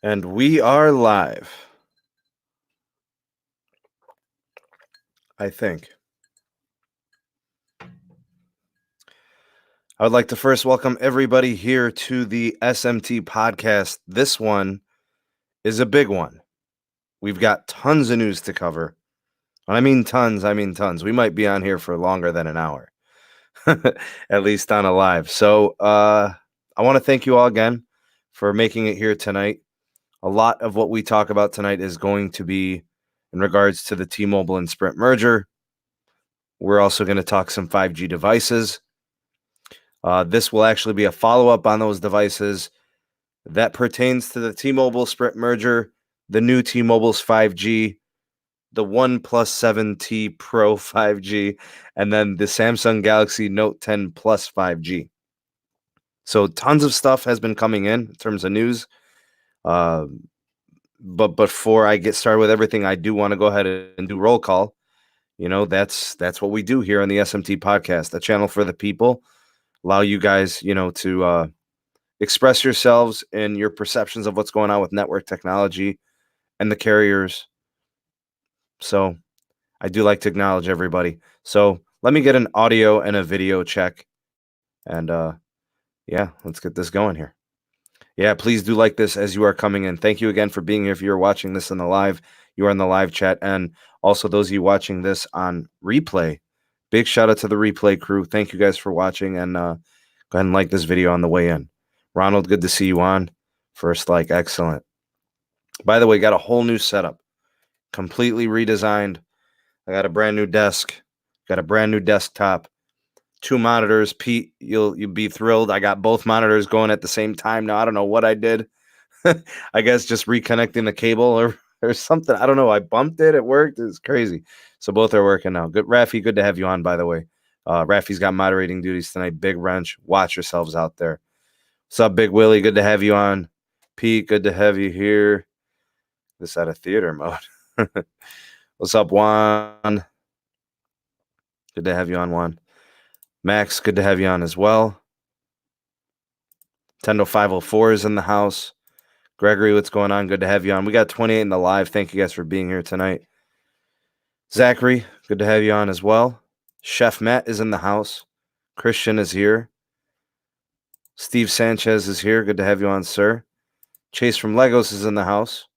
And we are live. I think. I would like to first welcome everybody here to the SMT podcast. This one is a big one. We've got tons of news to cover. When I mean tons, I mean tons. We might be on here for longer than an hour, at least on a live. So I want to thank you all again for making it here tonight. A lot of what we talk about tonight is going to be in regards to the T-Mobile and Sprint merger. We're also going to talk some 5G devices. This will actually be a follow-up on those devices that pertains to the T-Mobile Sprint merger, the new T-Mobile's 5G, the OnePlus 7T Pro 5G, and then the Samsung Galaxy Note 10 Plus 5G. So tons of stuff has been coming in terms of news. But before I get started with everything, I do want to go ahead and do roll call. You know, that's what we do here on the SMT podcast, a channel for the people. Allow you guys, to express yourselves and your perceptions of what's going on with network technology and the carriers. So I do like to acknowledge everybody. So let me get an audio and a video check. And yeah, let's get this going here. Yeah, please do like this as you are coming in. Thank you again for being here. If you're watching this in the live, you are in the live chat. And also those of you watching this on replay, big shout out to the replay crew. Thank you guys for watching, and go ahead and like this video on the way in. Ronald, good to see you on. First like, excellent. By the way, got a whole new setup, completely redesigned. I got a brand new desk, got a brand new desktop, 2 monitors. Pete, you'll be thrilled. I got both monitors going at the same time now. I don't know what I did. I guess just reconnecting the cable or something. I don't know. I bumped it. It worked. It's crazy. So both are working now. Good, Rafi. Good to have you on, by the way. Rafi's got moderating duties tonight. Big Wrench. Watch yourselves out there. What's up, Big Willie? Good to have you on. Pete, good to have you here. This out of theater mode. What's up, Juan? Good to have you on, Juan. Max, good to have you on as well. Nintendo 504 is in the house. Gregory, what's going on? Good to have you on. We got 28 in the live. Thank you guys for being here tonight. Zachary, good to have you on as well. Chef Matt is in the house. Christian is here. Steve Sanchez is here. Good to have you on, sir. Chase from Legos is in the house.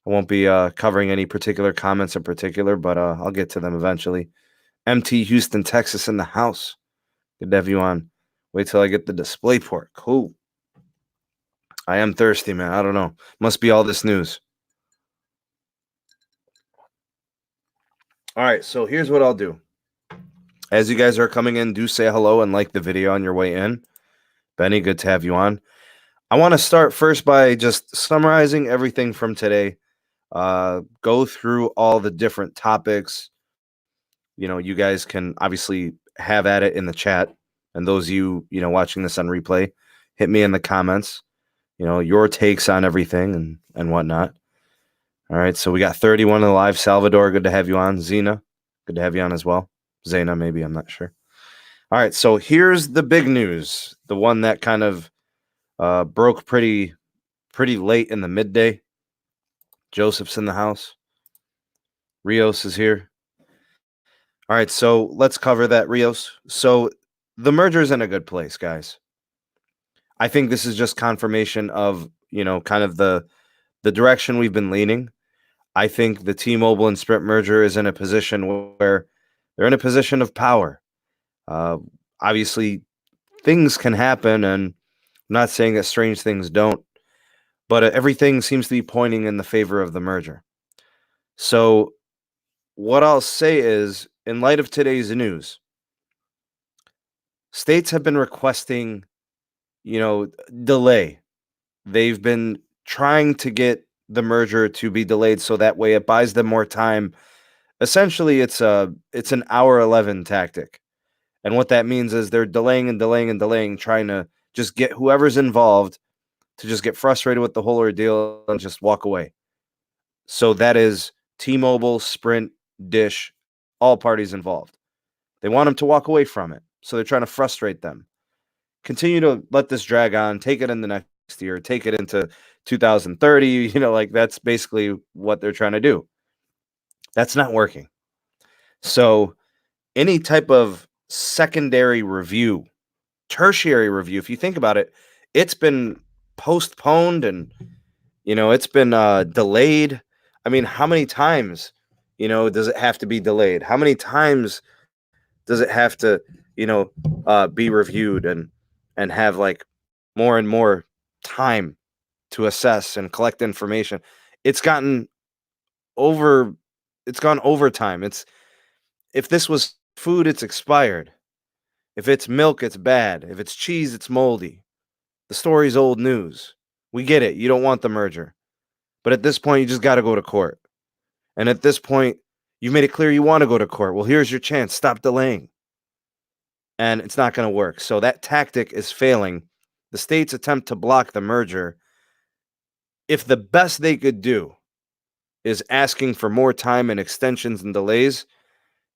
I won't be covering any particular comments in particular, but I'll get to them eventually. MT Houston, Texas in the house. Good to have you on. Wait till I get the display port. Cool. I am thirsty, man. I don't know. Must be all this news. All right, so here's what I'll do. As you guys are coming in, do say hello and like the video on your way in. Benny, good to have you on. I want to start first by just summarizing everything from today. Go through all the different topics. You know, you guys can obviously have at it in the chat. And those of you, watching this on replay, hit me in the comments. Your takes on everything and whatnot. All right, so we got 31 in the live. Salvador, good to have you on. Zena, good to have you on as well. Zena, maybe, I'm not sure. All right, so here's the big news, the one that kind of broke pretty late in the midday. Joseph's in the house. Rios is here. All right, so let's cover that, Rios. So the merger's in a good place, guys. I think this is just confirmation of, kind of the direction we've been leaning. I think the T-Mobile and Sprint merger is in a position where they're in a position of power. Obviously, things can happen, and I'm not saying that strange things don't, but everything seems to be pointing in the favor of the merger. So what I'll say is, in light of today's news, states have been requesting, delay. They've been trying to get the merger to be delayed so that way it buys them more time. Essentially, it's an hour 11 tactic. And what that means is they're delaying and delaying and delaying, trying to just get whoever's involved to just get frustrated with the whole ordeal and just walk away. So that is T-Mobile, Sprint, Dish, all parties involved. They want them to walk away from it. So they're trying to frustrate them. Continue to let this drag on, take it in the next year, take it into 2030. You know, like that's basically what they're trying to do. That's not working. So any type of secondary review, tertiary review, if you think about it, it's been postponed and, you know, it's been delayed. I mean, how many times, you know, does it have to be delayed? How many times does it have to, you know, be reviewed and have like more and more time to assess and collect information? It's gotten over, it's gone overtime. It's, if this was food, it's expired. If it's milk, it's bad. If it's cheese, it's moldy. The story's old news. We get it. You don't want the merger. But at this point, you just got to go to court. And at this point, you've made it clear you want to go to court. Well, here's your chance. Stop delaying. And it's not going to work. So that tactic is failing. The states attempt to block the merger. If the best they could do is asking for more time and extensions and delays,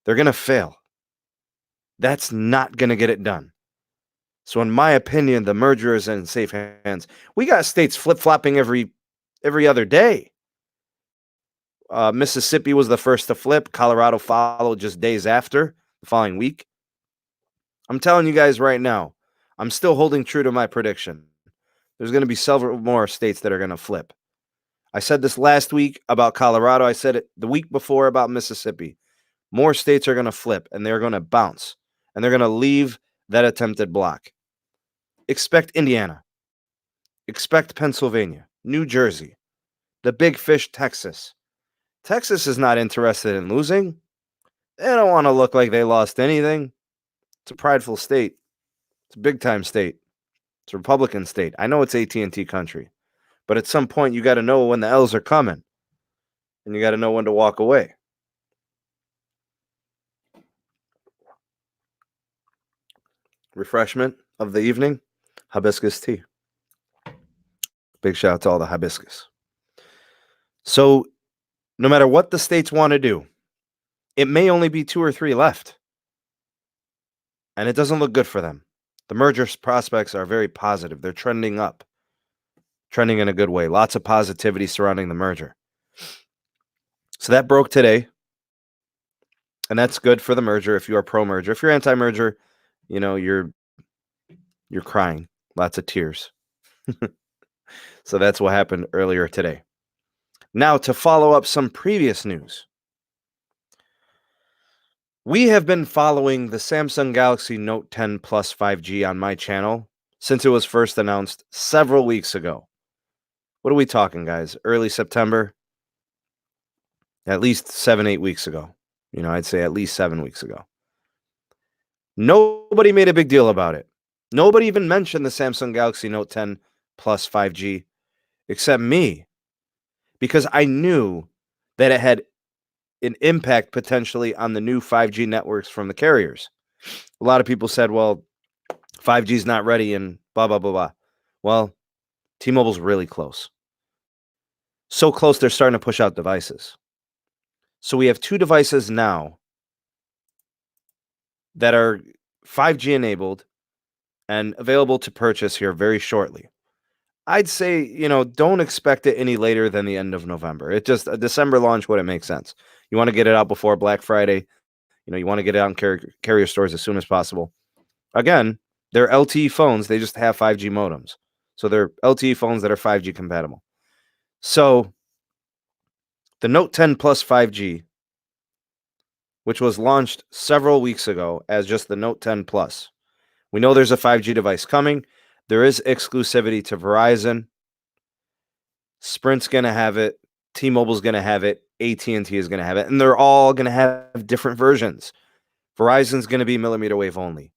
they're going to fail. That's not going to get it done. So in my opinion, the merger is in safe hands. We got states flip-flopping every other day. Mississippi was the first to flip. Colorado followed just days after, the following week. I'm telling you guys right now, I'm still holding true to my prediction. There's going to be several more states that are going to flip. I said this last week about Colorado. I said it the week before about Mississippi. More states are going to flip, and they're going to bounce, and they're going to leave that attempted block. Expect Indiana. Expect Pennsylvania, New Jersey, the big fish, Texas. Texas is not interested in losing. They don't want to look like they lost anything. It's a prideful state. It's a big-time state. It's a Republican state. I know it's AT&T country, but at some point you got to know when the L's are coming, and you got to know when to walk away. Refreshment of the evening, hibiscus tea. Big shout out to all the hibiscus. So no matter what the states want to do, it may only be 2 or 3 left. And it doesn't look good for them. The merger prospects are very positive. They're trending up, trending in a good way. Lots of positivity surrounding the merger. So that broke today. And that's good for the merger if you are pro-merger. If you're anti-merger, you know, you're crying. Lots of tears. So that's what happened earlier today. Now, to follow up some previous news. We have been following the Samsung Galaxy Note 10 Plus 5G on my channel since it was first announced several weeks ago. What are we talking, guys? Early September? At least 7-8 weeks ago. You know, I'd say at least 7 weeks ago. Nobody made a big deal about it. Nobody even mentioned the Samsung Galaxy Note 10 Plus 5G except me, because I knew that it had an impact potentially on the new 5G networks from the carriers. A lot of people said, well, 5G is not ready and blah, blah, blah, blah. Well, T-Mobile's really close. So close, they're starting to push out devices. So we have 2 devices now that are 5G enabled and available to purchase here very shortly. I'd say, you know, don't expect it any later than the end of November. It just, a December launch wouldn't make sense. You want to get it out before Black Friday. You know, you want to get it out in carrier stores as soon as possible. Again, they're LTE phones. They just have 5G modems. So they're LTE phones that are 5G compatible. So the Note 10 Plus 5G, which was launched several weeks ago as just the Note 10 Plus. We know there's a 5G device coming. There is exclusivity to Verizon. Sprint's going to have it. T-Mobile's going to have it. AT&T is going to have it. And they're all going to have different versions. Verizon's going to be millimeter wave only.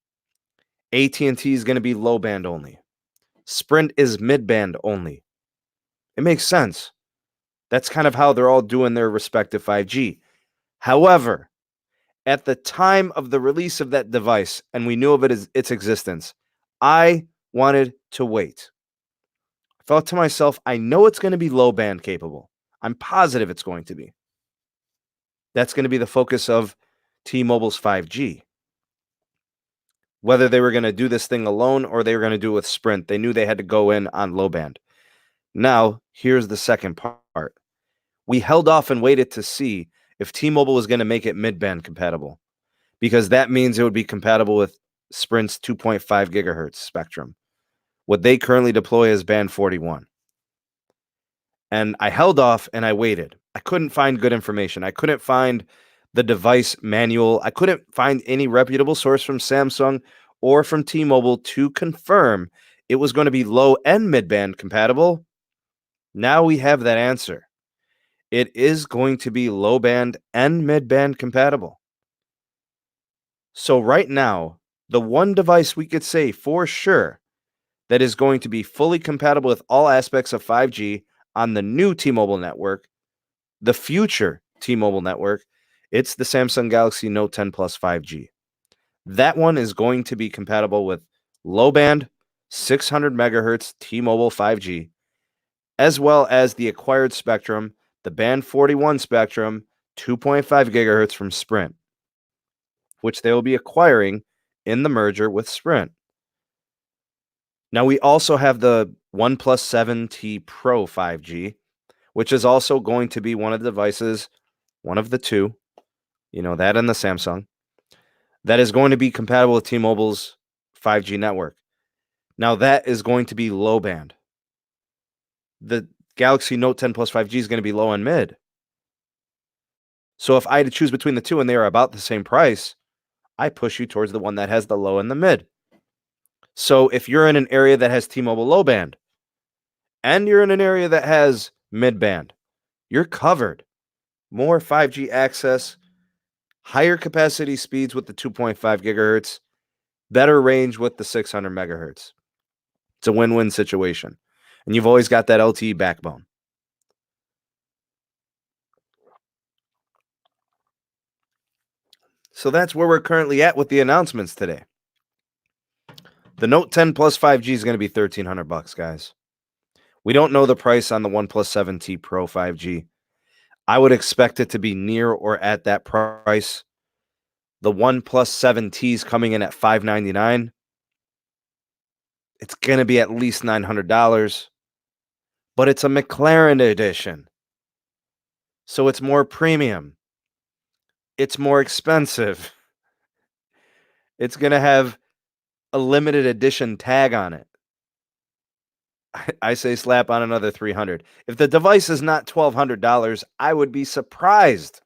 AT&T is going to be low band only. Sprint is mid band only. It makes sense. That's kind of how they're all doing their respective 5G. However, at the time of the release of that device, and we knew of its existence, I wanted to wait. I thought to myself, I know it's going to be low band capable. I'm positive it's going to be. That's going to be the focus of T-Mobile's 5G. Whether they were going to do this thing alone or they were going to do it with Sprint, they knew they had to go in on low band. Now, here's the second part. We held off and waited to see if T-Mobile was going to make it mid-band compatible, because that means it would be compatible with Sprint's 2.5 gigahertz spectrum. What they currently deploy is band 41. And I held off and I waited. I couldn't find good information. I couldn't find the device manual. I couldn't find any reputable source from Samsung or from T-Mobile to confirm it was going to be low and mid-band compatible. Now we have that answer. It is going to be low band and mid band compatible. So right now, the one device we could say for sure that is going to be fully compatible with all aspects of 5G on the new T-Mobile network, the future T-Mobile network, it's the Samsung Galaxy Note 10 Plus 5G. That one is going to be compatible with low band 600 megahertz T-Mobile 5G, as well as the acquired spectrum, the band 41 spectrum, 2.5 gigahertz from Sprint, which they will be acquiring in the merger with Sprint. Now, we also have the OnePlus 7T Pro 5G, which is also going to be one of the devices, one of the two, that and the Samsung, that is going to be compatible with T-Mobile's 5G network. Now, that is going to be low band. The Galaxy Note 10 Plus 5G is going to be low and mid. So if I had to choose between the two and they are about the same price, I push you towards the one that has the low and the mid. So if you're in an area that has T-Mobile low band and you're in an area that has mid band, you're covered. More 5G access, higher capacity speeds with the 2.5 gigahertz, better range with the 600 megahertz. It's a win-win situation. And you've always got that LTE backbone. So that's where we're currently at with the announcements today. The Note 10 Plus 5G is going to be $1,300, guys. We don't know the price on the OnePlus 7T Pro 5G. I would expect it to be near or at that price. The OnePlus 7T is coming in at $599. It's going to be at least $900, but it's a McLaren edition. So it's more premium. It's more expensive. It's going to have a limited edition tag on it. I say slap on another $300. If the device is not $1,200, I would be surprised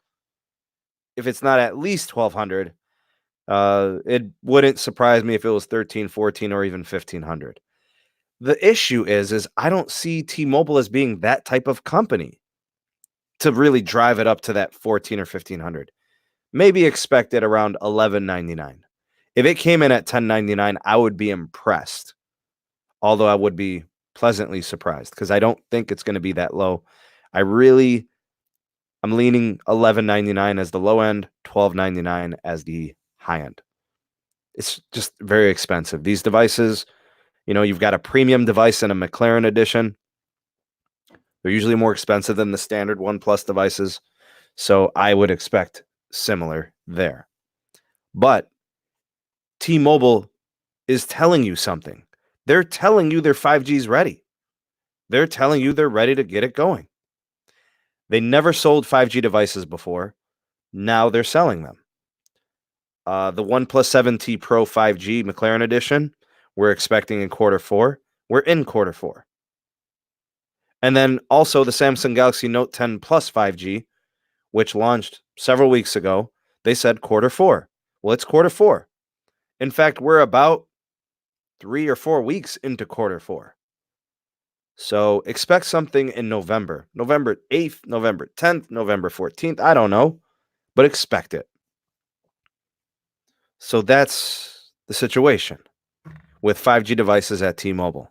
if it's not at least $1,200. It wouldn't surprise me if it was $1,300, $1,400, or even $1,500. The issue is I don't see T-Mobile as being that type of company to really drive it up to that $1,400 or $1,500. Maybe expect it around $11.99. If it came in at $10.99, I would be impressed. Although I would be pleasantly surprised because I don't think it's going to be that low. I'm leaning $11.99 as the low end, $12.99 as the high end. It's just very expensive. These devices, you've got a premium device and a McLaren edition. They're usually more expensive than the standard OnePlus devices. So I would expect similar there. But T-Mobile is telling you something. They're telling you their 5G is ready. They're telling you they're ready to get it going. They never sold 5G devices before. Now they're selling them. The OnePlus 7T Pro 5G McLaren edition, we're expecting in Q4. We're in Q4. And then also the Samsung Galaxy Note 10 Plus 5G, which launched several weeks ago. They said Q4. Well, it's Q4. In fact, we're about 3 or 4 weeks into Q4. So expect something in November 8th, November 10th, November 14th. I don't know, but expect it. So that's the situation with 5G devices at T-Mobile.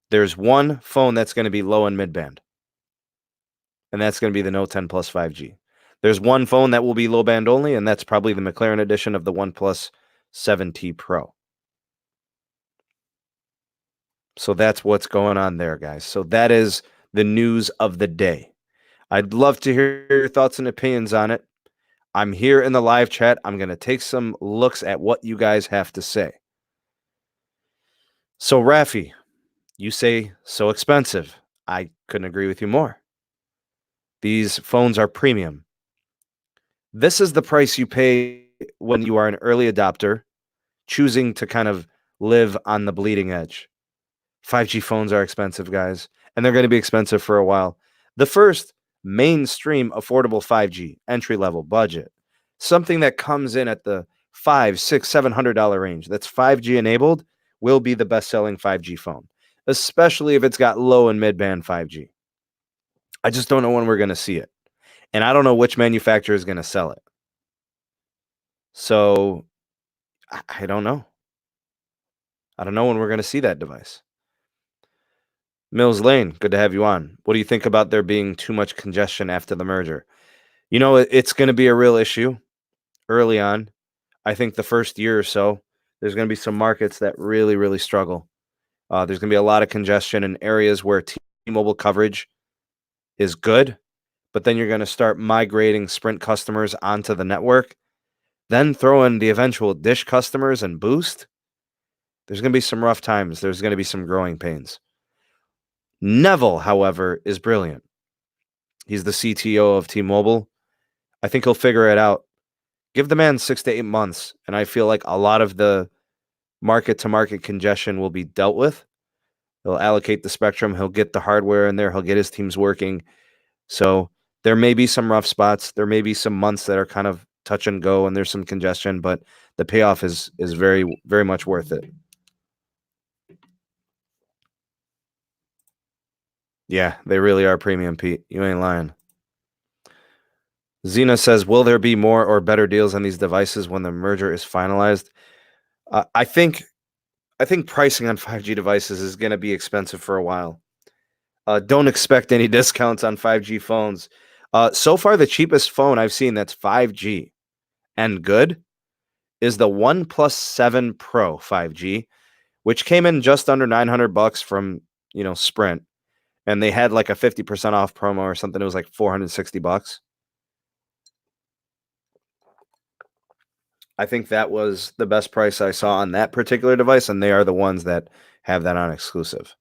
There's one phone that's going to be low and mid-band, and that's going to be the Note 10 Plus 5G. There's one phone that will be low band only, and that's probably the McLaren edition of the OnePlus 7T Pro. So that's what's going on there, guys. So that is the news of the day. I'd love to hear your thoughts and opinions on it. I'm here in the live chat. I'm going to take some looks at what you guys have to say. So, Rafi, you say so expensive. I couldn't agree with you more. These phones are premium. This is the price you pay when you are an early adopter, choosing to kind of live on the bleeding edge. 5G phones are expensive, guys, and they're going to be expensive for a while. The first mainstream affordable 5G entry level budget, something that comes in at the $500, $600, $700 range, that's 5G enabled, will be the best selling 5G phone, especially if it's got low and mid band 5G. I just don't know when we're going to see it, and I don't know which manufacturer is going to sell it. So I don't know. I don't know when we're going to see that device. Mills Lane, good to have you on. What do you think about there being too much congestion after the merger? You know, it's going to be a real issue early on. I think the first year or so, there's going to be some markets that really, really struggle. There's going to be a lot of congestion in areas where T-Mobile coverage is good, but then you're going to start migrating Sprint customers onto the network, then throw in the eventual Dish customers and Boost. There's going to be some rough times. There's going to be some growing pains. Neville, however, is brilliant. He's the CTO of T-Mobile. I think he'll figure it out. Give the man 6 to 8 months, and I feel like a lot of the market-to-market congestion will be dealt with. He'll allocate the spectrum. He'll get the hardware in there. He'll get his teams working. So there may be some rough spots. There may be some months that are kind of touch and go, and there's some congestion, but the payoff is very, very much worth it. Yeah, they really are premium, Pete. You ain't lying. Zena says, will there be more or better deals on these devices when the merger is finalized? I think pricing on 5G devices is going to be expensive for a while. Don't expect any discounts on 5G phones. So far, the cheapest phone I've seen that's 5G and good is the OnePlus 7 Pro 5G, which came in just under $900 from, Sprint. And they had like a 50% off promo or something. It was like $460. I think that was the best price I saw on that particular device, and they are the ones that have that on exclusive.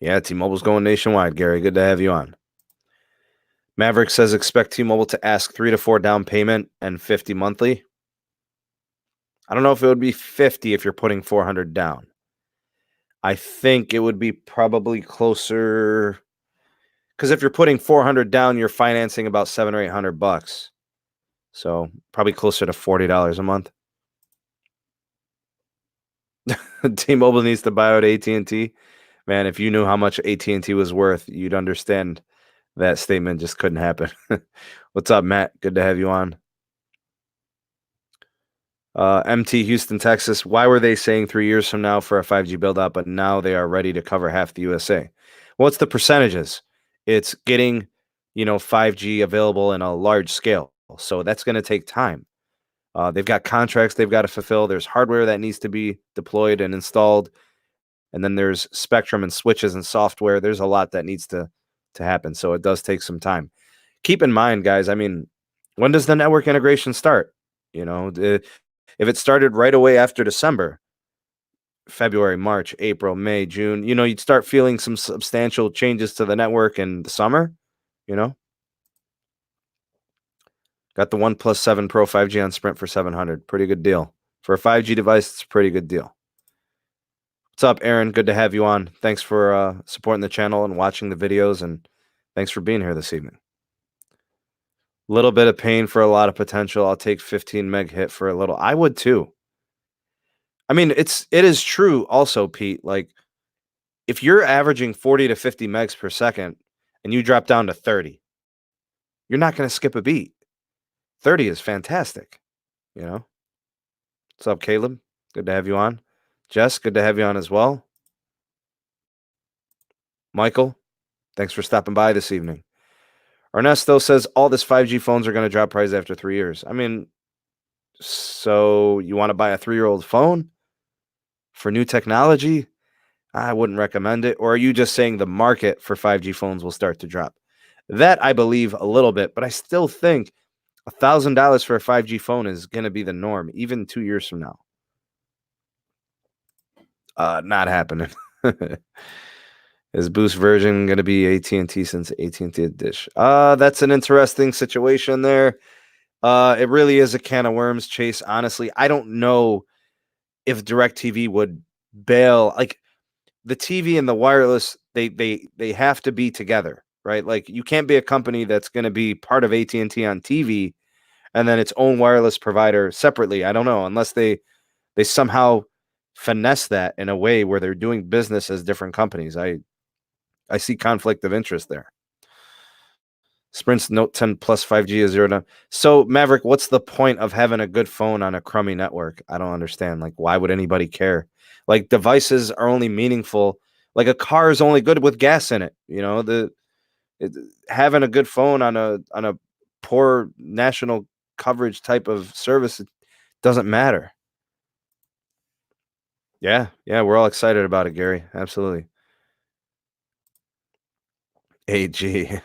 Yeah, T-Mobile's going nationwide, Gary. Good to have you on. Maverick says expect T-Mobile to ask 3 to 4 down payment and 50 monthly. I don't know if it would be 50 if you're putting 400 down. I think it would be probably closer, because if you're putting 400 down, you're financing about $700 or $800. So probably closer to $40 a month. T-Mobile needs to buy out AT&T. Man, if you knew how much AT&T was worth, you'd understand that statement just couldn't happen. What's up, Matt? Good to have you on. MT Houston, Texas. Why were they saying 3 years from now for a 5G build out, but now they are ready to cover half the USA? What's the percentages? It's getting, 5G available in a large scale. So that's going to take time. They've got contracts they've got to fulfill. There's hardware that needs to be deployed and installed. And then there's spectrum and switches and software. There's a lot that needs to happen. So it does take some time. Keep in mind, guys, I mean, when does the network integration start? If it started right away after December, February, March, April, May, June, you'd start feeling some substantial changes to the network in the summer, Got the OnePlus 7 Pro 5G on Sprint for $700. Pretty good deal. For a 5G device, it's a pretty good deal. What's up, Aaron? Good to have you on. Thanks for supporting the channel and watching the videos, and thanks for being here this evening. Little bit of pain for a lot of potential. I'll take 15 meg hit for a little. I would too. I mean, it is true also, Pete. Like, if you're averaging 40 to 50 megs per second and you drop down to 30, you're not going to skip a beat. 30 is fantastic, What's up, Caleb? Good to have you on. Jess, good to have you on as well. Michael, thanks for stopping by this evening. Ernesto says all this 5G phones are going to drop price after 3 years. I mean, so you want to buy a 3-year-old phone for new technology? I wouldn't recommend it. Or are you just saying the market for 5G phones will start to drop? That I believe a little bit, but I still think $1,000 for a 5G phone is going to be the norm, even 2 years from now. Not happening. Is Boost version going to be AT&T since AT&T Dish? That's an interesting situation there. It really is a can of worms, Chase. Honestly, I don't know if DirecTV would bail. Like the TV and the wireless, they have to be together, right? Like you can't be a company that's going to be part of AT&T on TV and then its own wireless provider separately. I don't know, unless they somehow finesse that in a way where they're doing business as different companies. I see conflict of interest there. Sprint's Note 10 Plus 5G is 0 to. So, Maverick, what's the point of having a good phone on a crummy network? I don't understand. Like, why would anybody care? Like, devices are only meaningful. Like, a car is only good with gas in it. You know, having a good phone on a poor national coverage type of service, it doesn't matter. Yeah, we're all excited about it, Gary. Absolutely. AG.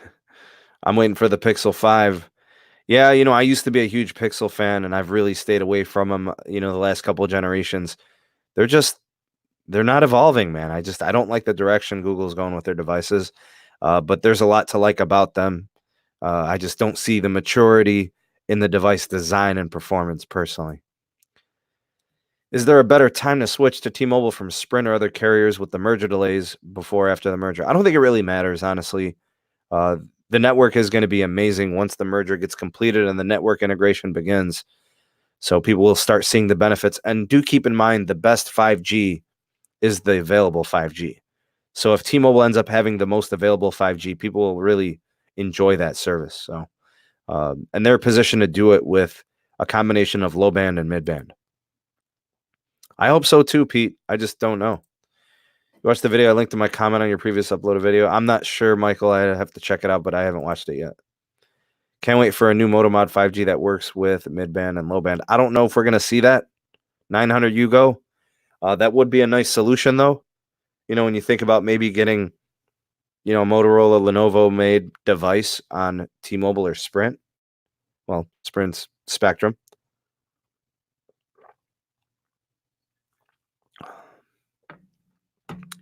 I'm waiting for the Pixel 5. Yeah, I used to be a huge Pixel fan, and I've really stayed away from them, the last couple of generations. They're not evolving, man. I don't like the direction Google's going with their devices, but there's a lot to like about them. I just don't see the maturity in the device design and performance personally. Is there a better time to switch to T-Mobile from Sprint or other carriers with the merger delays before or after the merger? I don't think it really matters, honestly. The network is going to be amazing once the merger gets completed and the network integration begins. So people will start seeing the benefits. And do keep in mind the best 5G is the available 5G. So if T-Mobile ends up having the most available 5G, people will really enjoy that service. So, and they're positioned to do it with a combination of low band and mid band. I hope so too, Pete. I just don't know. You watched the video. I linked to my comment on your previous uploaded video. I'm not sure, Michael. I have to check it out, but I haven't watched it yet. Can't wait for a new Motomod 5G that works with mid-band and low-band. I don't know if we're going to see that. 900 Yugo. That would be a nice solution, though. When you think about maybe getting, a Motorola, Lenovo-made device on T-Mobile or Sprint. Well, Sprint's Spectrum.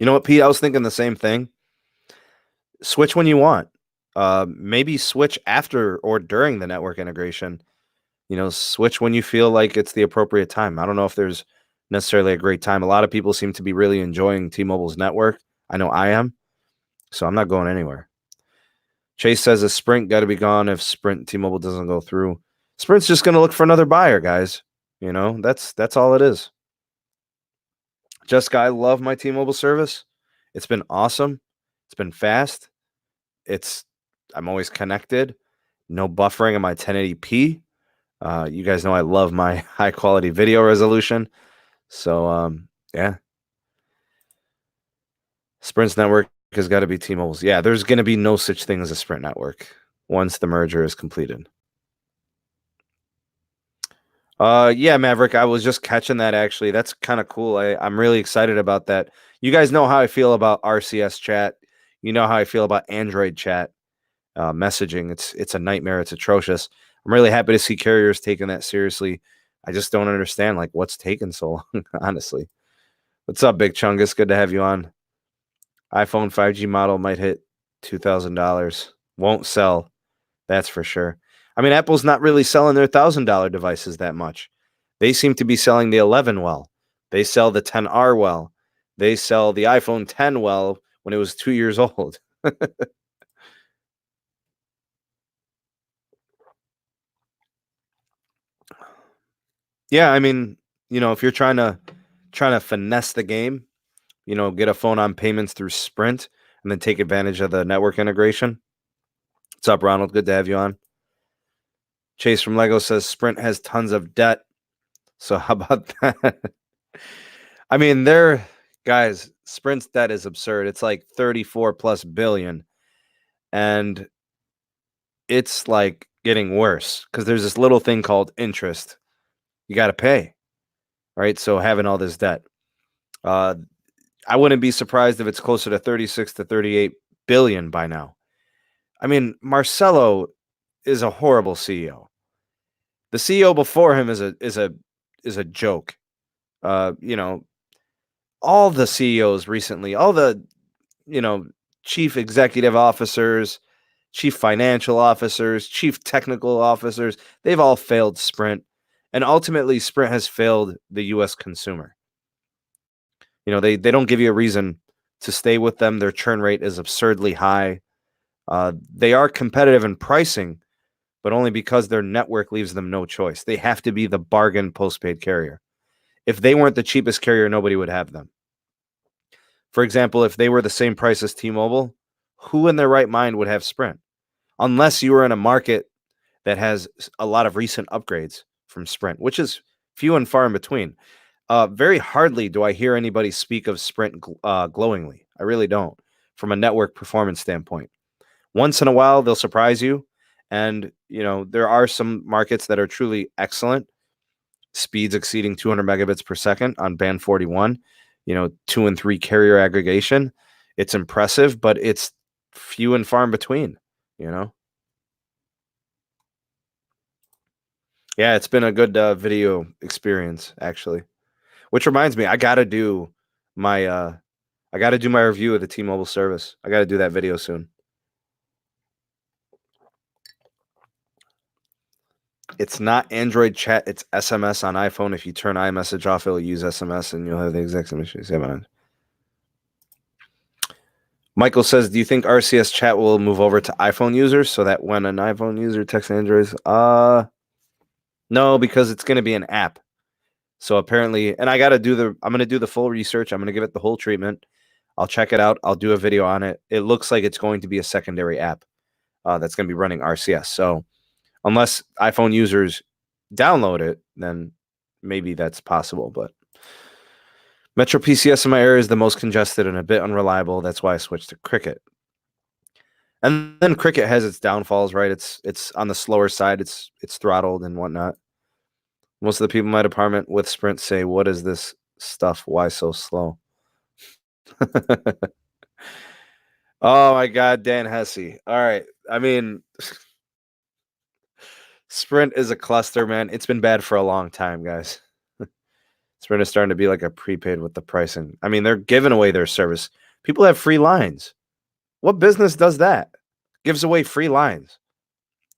You know what, Pete? I was thinking the same thing. Switch when you want. Maybe switch after or during the network integration. Switch when you feel like it's the appropriate time. I don't know if there's necessarily a great time. A lot of people seem to be really enjoying T-Mobile's network. I know I am. So I'm not going anywhere. Chase says a Sprint got to be gone if Sprint T-Mobile doesn't go through. Sprint's just going to look for another buyer, guys. That's all it is. Jessica, I love my T-Mobile service. It's been awesome. It's been fast. I'm always connected. No buffering on my 1080p. You guys know I love my high quality video resolution. So, yeah. Sprint's network has got to be T-Mobile's. Yeah, there's going to be no such thing as a Sprint network once the merger is completed. Yeah, Maverick, I was just catching that actually. That's kind of cool. I'm really excited about that. You guys know how I feel about RCS chat. You know how I feel about Android chat messaging. It's a nightmare. It's atrocious. I'm really happy to see carriers taking that seriously. I just don't understand like what's taking so long, honestly. What's up, Big Chungus? Good to have you on. iPhone 5G model might hit $2,000. Won't sell. That's for sure. I mean, Apple's not really selling their $1,000 devices that much. They seem to be selling the 11 well. They sell the 10R well. They sell the iPhone 10 well when it was 2 years old. Yeah, I mean, if you're trying to finesse the game, get a phone on payments through Sprint and then take advantage of the network integration. What's up, Ronald? Good to have you on. Chase from Lego says Sprint has tons of debt. So how about that? I mean, guys, Sprint's debt is absurd. It's like 34 plus billion. And it's like getting worse because there's this little thing called interest. You got to pay. Right. So having all this debt. I wouldn't be surprised if it's closer to 36 to 38 billion by now. I mean, Marcelo is a horrible CEO. The CEO before him is a joke. All the CEOs recently, all the chief executive officers, chief financial officers, chief technical officers. They've all failed Sprint. And ultimately, Sprint has failed the U.S. consumer. They don't give you a reason to stay with them. Their churn rate is absurdly high. They are competitive in pricing, but only because their network leaves them no choice. They have to be the bargain postpaid carrier. If they weren't the cheapest carrier, nobody would have them. For example, if they were the same price as T-Mobile, who in their right mind would have Sprint? Unless you were in a market that has a lot of recent upgrades from Sprint, which is few and far in between. Very hardly do I hear anybody speak of Sprint glowingly. I really don't, from a network performance standpoint. Once in a while, they'll surprise you. And, there are some markets that are truly excellent. Speeds exceeding 200 megabits per second on band 41, 2 and 3 carrier aggregation. It's impressive, but it's few and far in between, Yeah, it's been a good video experience, actually. Which reminds me, I got to do my review of the T-Mobile service. I got to do that video soon. It's not Android chat, it's SMS on iPhone. If you turn iMessage off, it'll use SMS and you'll have the exact same issues. Michael says, do you think RCS chat will move over to iPhone users so that when an iPhone user texts Androids? No, because it's going to be an app. So apparently, and I'm going to do the full research. I'm going to give it the whole treatment. I'll check it out. I'll do a video on it. It looks like it's going to be a secondary app that's going to be running RCS. So unless iPhone users download it, then maybe that's possible. But Metro PCS in my area is the most congested and a bit unreliable. That's why I switched to Cricket. And then Cricket has its downfalls, right? It's on the slower side. It's throttled and whatnot. Most of the people in my department with Sprint say, "What is this stuff? Why so slow?" Oh my God, Dan Hesse. All right. I mean, Sprint is a cluster, man. It's been bad for a long time, guys. Sprint is starting to be like a prepaid with the pricing. I mean, they're giving away their service. People have free lines. What business does that? Gives away free lines.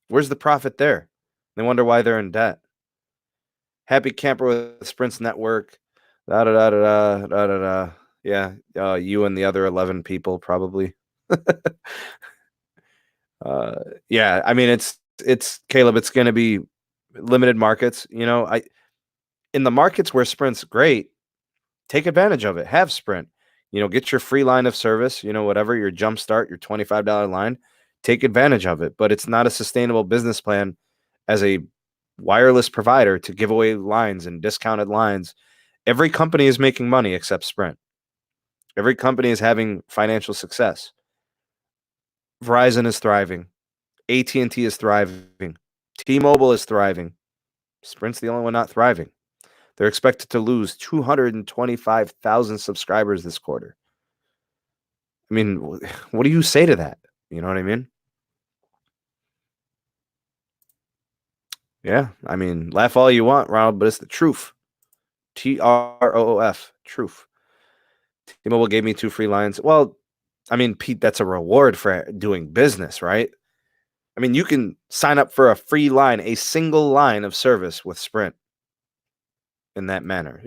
Where's the profit there? They wonder why they're in debt. Happy camper with Sprint's network. Da da da da da da da. Yeah, you and the other 11 people probably. Yeah, I mean it's Caleb. It's going to be limited markets. In the markets where Sprint's great, take advantage of it. Have Sprint. Get your free line of service. Whatever your Jumpstart, your $25 line. Take advantage of it. But it's not a sustainable business plan as a wireless provider to give away lines and discounted lines. Every company is making money except Sprint. Every company is having financial success. Verizon is thriving. AT&T is thriving. T-Mobile is thriving. Sprint's the only one not thriving. They're expected to lose 225,000 subscribers this quarter. I mean, what do you say to that? You know what I mean? Yeah, I mean, laugh all you want, Ronald, but it's the truth. TROOF, truth. T-Mobile gave me 2 free lines. Well, I mean, Pete, that's a reward for doing business, right? I mean, you can sign up for a free line, a single line of service with Sprint in that manner,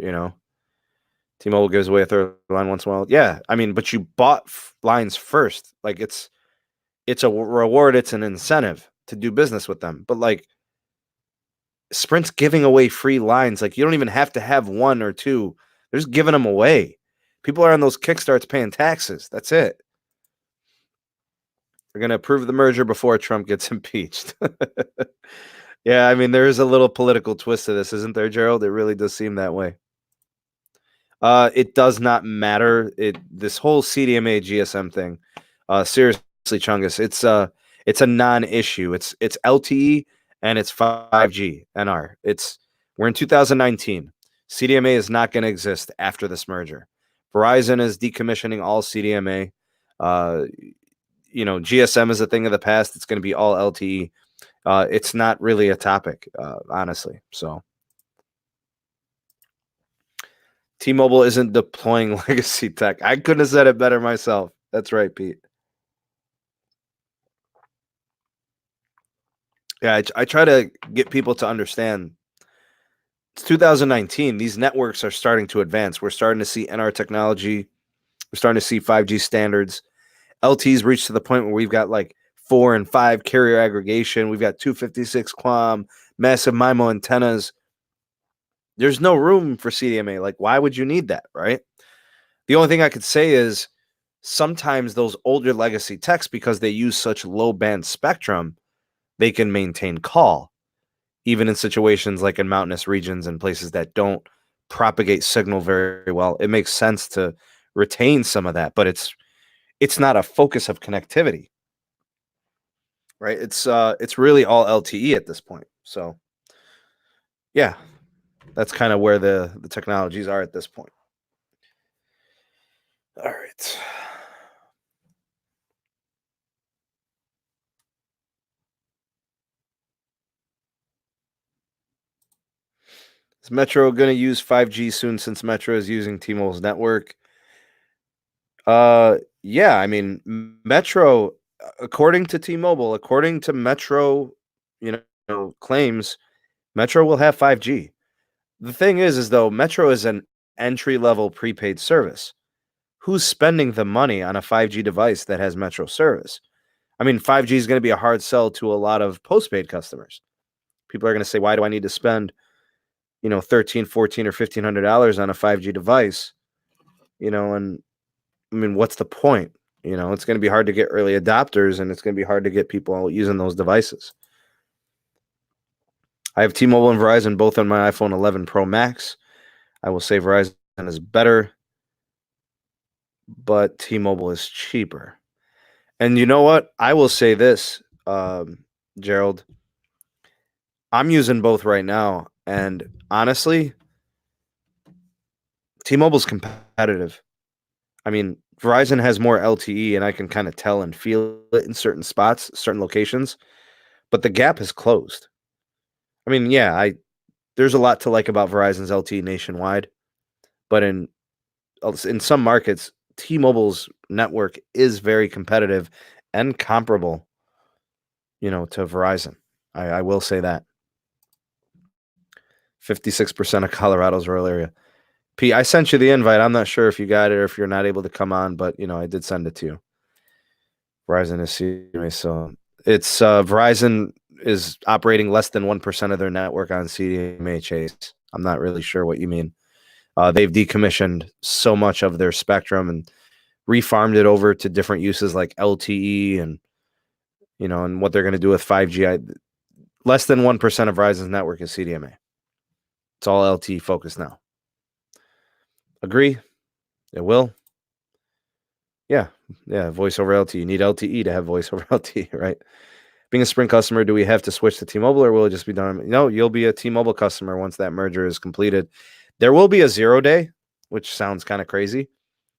T-Mobile gives away a third line once in a while. Yeah, I mean, but you bought lines first. Like it's a reward, it's an incentive to do business with them. But like Sprint's giving away free lines. Like you don't even have to have 1 or 2. They're just giving them away. People are on those Kickstarts paying taxes. That's it. They're going to approve the merger before Trump gets impeached. Yeah, I mean, there is a little political twist to this, isn't there, Gerald? It really does seem that way. It does not matter. This whole CDMA GSM thing, seriously, Chungus, it's a non-issue. It's LTE and it's 5G NR. We're in 2019. CDMA is not going to exist after this merger. Verizon is decommissioning all CDMA. GSM is a thing of the past. It's going to be all LTE. It's not really a topic, honestly. So T-Mobile isn't deploying legacy tech. I couldn't have said it better myself. That's right, Pete. Yeah, I try to get people to understand. It's 2019. These networks are starting to advance. We're starting to see NR technology. We're starting to see 5G standards. LTE's reached to the point where we've got like 4 and 5 carrier aggregation. We've got 256 QAM, massive MIMO antennas. There's no room for CDMA. Like, why would you need that, right? The only thing I could say is sometimes those older legacy techs, because they use such low band spectrum, they can maintain call, even in situations like in mountainous regions and places that don't propagate signal very well. It makes sense to retain some of that, but it's not a focus of connectivity, right? It's really all LTE at this point. So yeah, that's kind of where the technologies are at this point. All right. Is Metro going to use 5G soon since Metro is using T-Mobile's network? Yeah, I mean, Metro, according to T-Mobile, according to Metro, claims, Metro will have 5G. The thing is though, Metro is an entry-level prepaid service. Who's spending the money on a 5G device that has Metro service? I mean, 5G is going to be a hard sell to a lot of postpaid customers. People are going to say, why do I need to spend, $13, $14, or $1,500 on a 5G device? And I mean, what's the point? It's going to be hard to get early adopters, and it's going to be hard to get people using those devices. I have T-Mobile and Verizon both on my iPhone 11 Pro Max. I will say Verizon is better, but T-Mobile is cheaper. And you know what? I will say this, Gerald. I'm using both right now, and honestly, T-Mobile's competitive. I mean, Verizon has more LTE, and I can kind of tell and feel it in certain spots, certain locations, but the gap has closed. I mean, yeah, there's a lot to like about Verizon's LTE nationwide, but in some markets, T-Mobile's network is very competitive and comparable, to Verizon. I will say that. 56% of Colorado's rural area. P, I sent you the invite. I'm not sure if you got it or if you're not able to come on, but I did send it to you. Verizon is CDMA, so it's Verizon is operating less than 1% of their network on CDMA, Chase. I'm not really sure what you mean. They've decommissioned so much of their spectrum and refarmed it over to different uses like LTE and and what they're going to do with 5G. Less than 1% of Verizon's network is CDMA. It's all LTE focused now. Agree? It will. Yeah, voice over LTE. You need LTE to have voice over LTE, right? Being a Sprint customer, do we have to switch to T-Mobile or will it just be done? No, you'll be a T-Mobile customer once that merger is completed. There will be a 0 day, which sounds kind of crazy.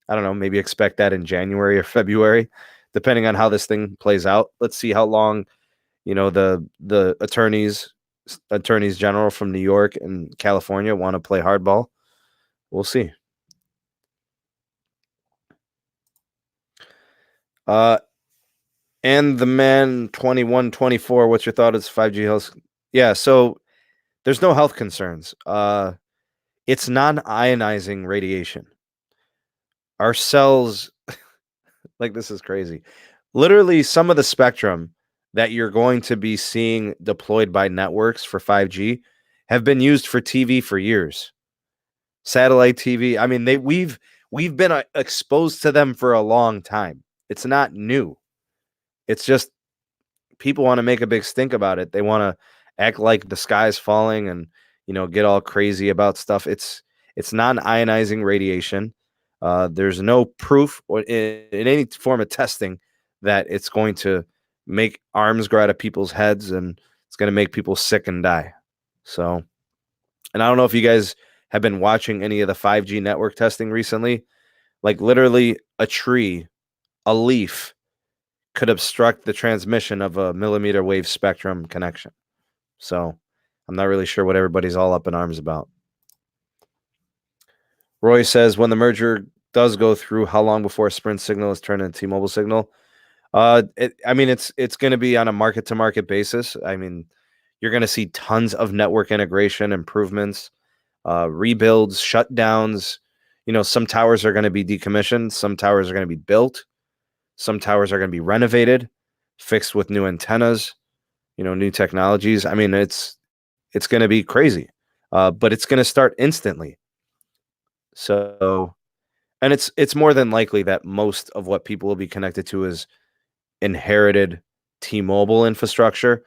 I don't know, maybe expect that in January or February, depending on how this thing plays out. Let's see how long, the attorneys general from New York and California want to play hardball. We'll see. And the man 2124, what's your thought? It's 5G health. Yeah, so there's no health concerns. It's non-ionizing radiation. Our cells, like, this is crazy. Literally, some of the spectrum that you're going to be seeing deployed by networks for 5G have been used for TV for years. Satellite TV. I mean, we've been exposed to them for a long time. It's not new. It's just people want to make a big stink about it. They want to act like the sky's falling and get all crazy about stuff. It's non-ionizing radiation. There's no proof in any form of testing that it's going to make arms grow out of people's heads and it's going to make people sick and die. So, and I don't know if you guys have been watching any of the 5G network testing recently. Like literally a tree, a leaf could obstruct the transmission of a millimeter wave spectrum connection. So I'm not really sure what everybody's all up in arms about. Roy says, when the merger does go through, how long before Sprint signal is turned into T-Mobile signal? I mean, it's going to be on a market to market basis. I mean, you're going to see tons of network integration improvements, rebuilds, shutdowns. Some towers are going to be decommissioned. Some towers are going to be built. Some towers are going to be renovated, fixed with new antennas, new technologies. I mean, it's going to be crazy, but it's going to start instantly. So, and it's more than likely that most of what people will be connected to is inherited T-Mobile infrastructure.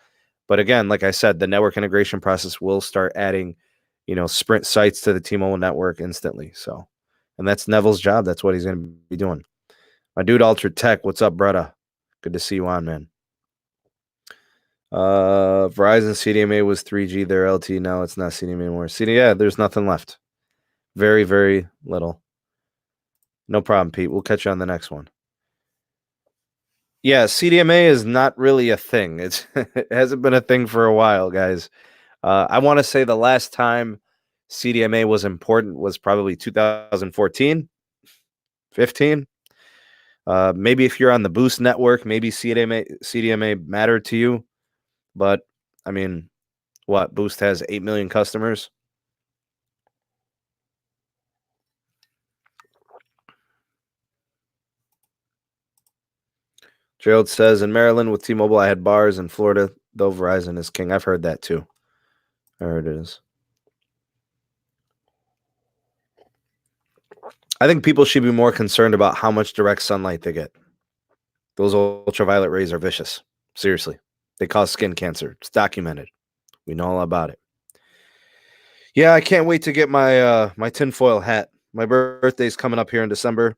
But again, like I said, the network integration process will start adding, Sprint sites to the T-Mobile network instantly. So, and that's Neville's job. That's what he's going to be doing. My dude, Altered Tech, what's up, brother? Good to see you on, man. Verizon CDMA was 3G. Their LTE now it's not CDMA anymore. Yeah, there's nothing left. Very, very little. No problem, Pete. We'll catch you on the next one. Yeah, CDMA is not really a thing. It hasn't been a thing for a while, guys. I want to say the last time CDMA was important was probably 2014, 15. Maybe if you're on the Boost network, maybe CDMA mattered to you. But I mean, what? Boost has 8 million customers. Gerald says, in Maryland with T-Mobile, I had bars. In Florida, though, Verizon is king. I've heard that too. I heard it is. I think people should be more concerned about how much direct sunlight they get. Those ultraviolet rays are vicious. Seriously. They cause skin cancer. It's documented. We know all about it. Yeah, I can't wait to get my tinfoil hat. My birthday's coming up here in December.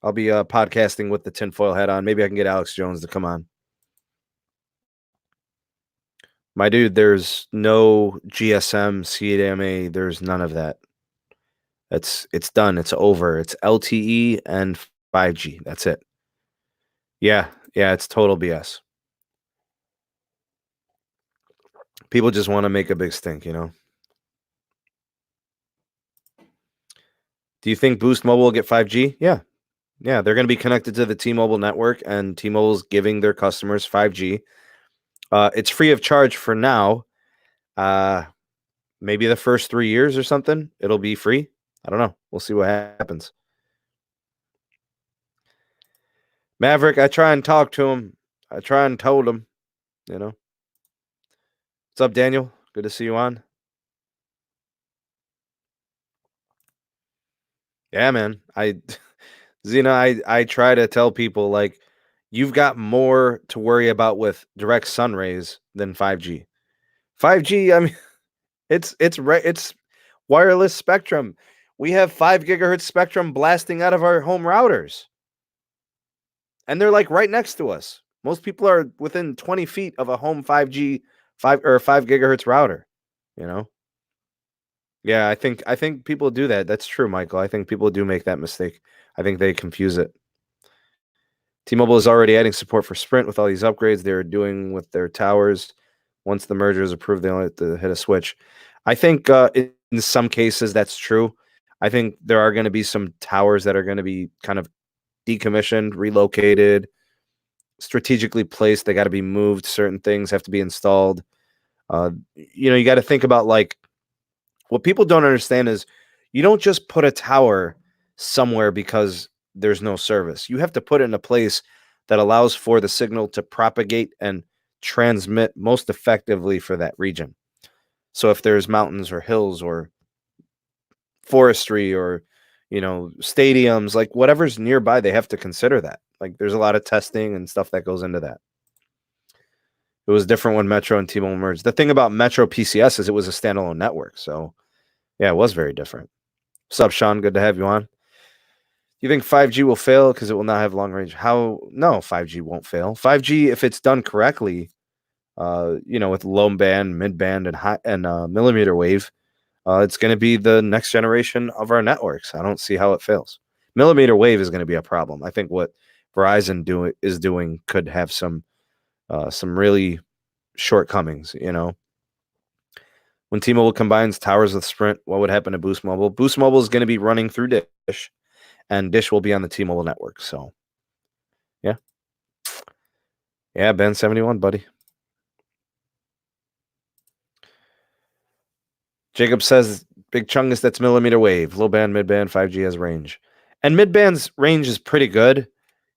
I'll be podcasting with the tinfoil hat on. Maybe I can get Alex Jones to come on. My dude, there's no GSM, CDMA. There's none of that. It's done. It's over. It's LTE and 5G. That's it. Yeah, it's total BS. People just want to make a big stink, Do you think Boost Mobile will get 5G? Yeah. Yeah, they're going to be connected to the T-Mobile network, and T-Mobile's giving their customers 5G. It's free of charge for now. Maybe the first 3 years or something, it'll be free. I don't know. We'll see what happens. Maverick, I try and talk to him. I try and told him, What's up, Daniel? Good to see you on. Yeah, man. Zena, I try to tell people, like, you've got more to worry about with direct sun rays than 5G. 5G, I mean, it's wireless spectrum. We have 5 gigahertz spectrum blasting out of our home routers. And they're like right next to us. Most people are within 20 feet of a home 5G 5 gigahertz router, Yeah, I think people do that. That's true, Michael. I think people do make that mistake. I think they confuse it. T-Mobile is already adding support for Sprint with all these upgrades they're doing with their towers. Once the merger is approved, they only have to hit a switch. I think in some cases that's true. I think there are going to be some towers that are going to be kind of decommissioned, relocated, strategically placed. They got to be moved. Certain things have to be installed. You got to think about, like, what people don't understand is you don't just put a tower somewhere because there's no service. You have to put it in a place that allows for the signal to propagate and transmit most effectively for that region. So if there's mountains or hills or forestry or stadiums, like whatever's nearby, they have to consider that. Like, there's a lot of testing and stuff that goes into that. It was different when Metro and T-Mobile merged. The thing about Metro PCS is it was a standalone network. So yeah, it was very different. What's up, Sean? Good to have you on. You think 5G will fail because it will not have long range? No, 5G won't fail. 5G, if it's done correctly, with low band, mid band, and high and millimeter wave, it's going to be the next generation of our networks. I don't see how it fails. Millimeter wave is going to be a problem. I think what Verizon is doing could have some really shortcomings. When T-Mobile combines towers with Sprint, what would happen to Boost Mobile? Boost Mobile is going to be running through Dish, and Dish will be on the T-Mobile network. So, yeah. Yeah, band 71, buddy. Jacob says, Big Chungus, that's millimeter wave. Low band, mid band, 5G has range. And mid band's range is pretty good.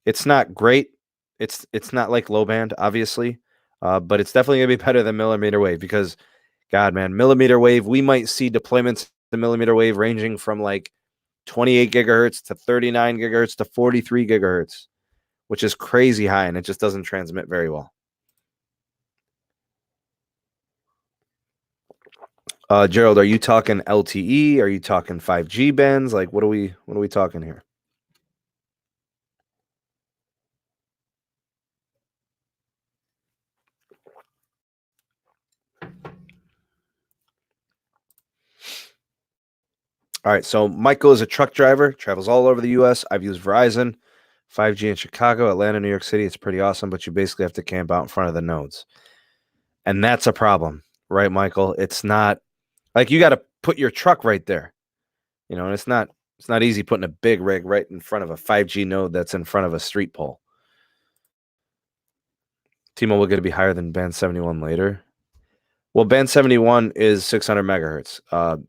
It's not great. It's not like low band, obviously. But it's definitely going to be better than millimeter wave because, God, man, millimeter wave, we might see deployments the millimeter wave ranging from like 28 gigahertz to 39 gigahertz to 43 gigahertz, which is crazy high, and it just doesn't transmit very well. Gerald, are you talking LTE? Are you talking 5G bands? Like, what are we talking here? All right, so Michael is a truck driver, travels all over the U.S. I've used Verizon, 5G in Chicago, Atlanta, New York City. It's pretty awesome, but you basically have to camp out in front of the nodes. And that's a problem, right, Michael? It's not like you got to put your truck right there. You know, and it's not easy putting a big rig right in front of a 5G node that's in front of a street pole. T-Mobile going to be higher than band 71 later. Well, band 71 is 600 megahertz.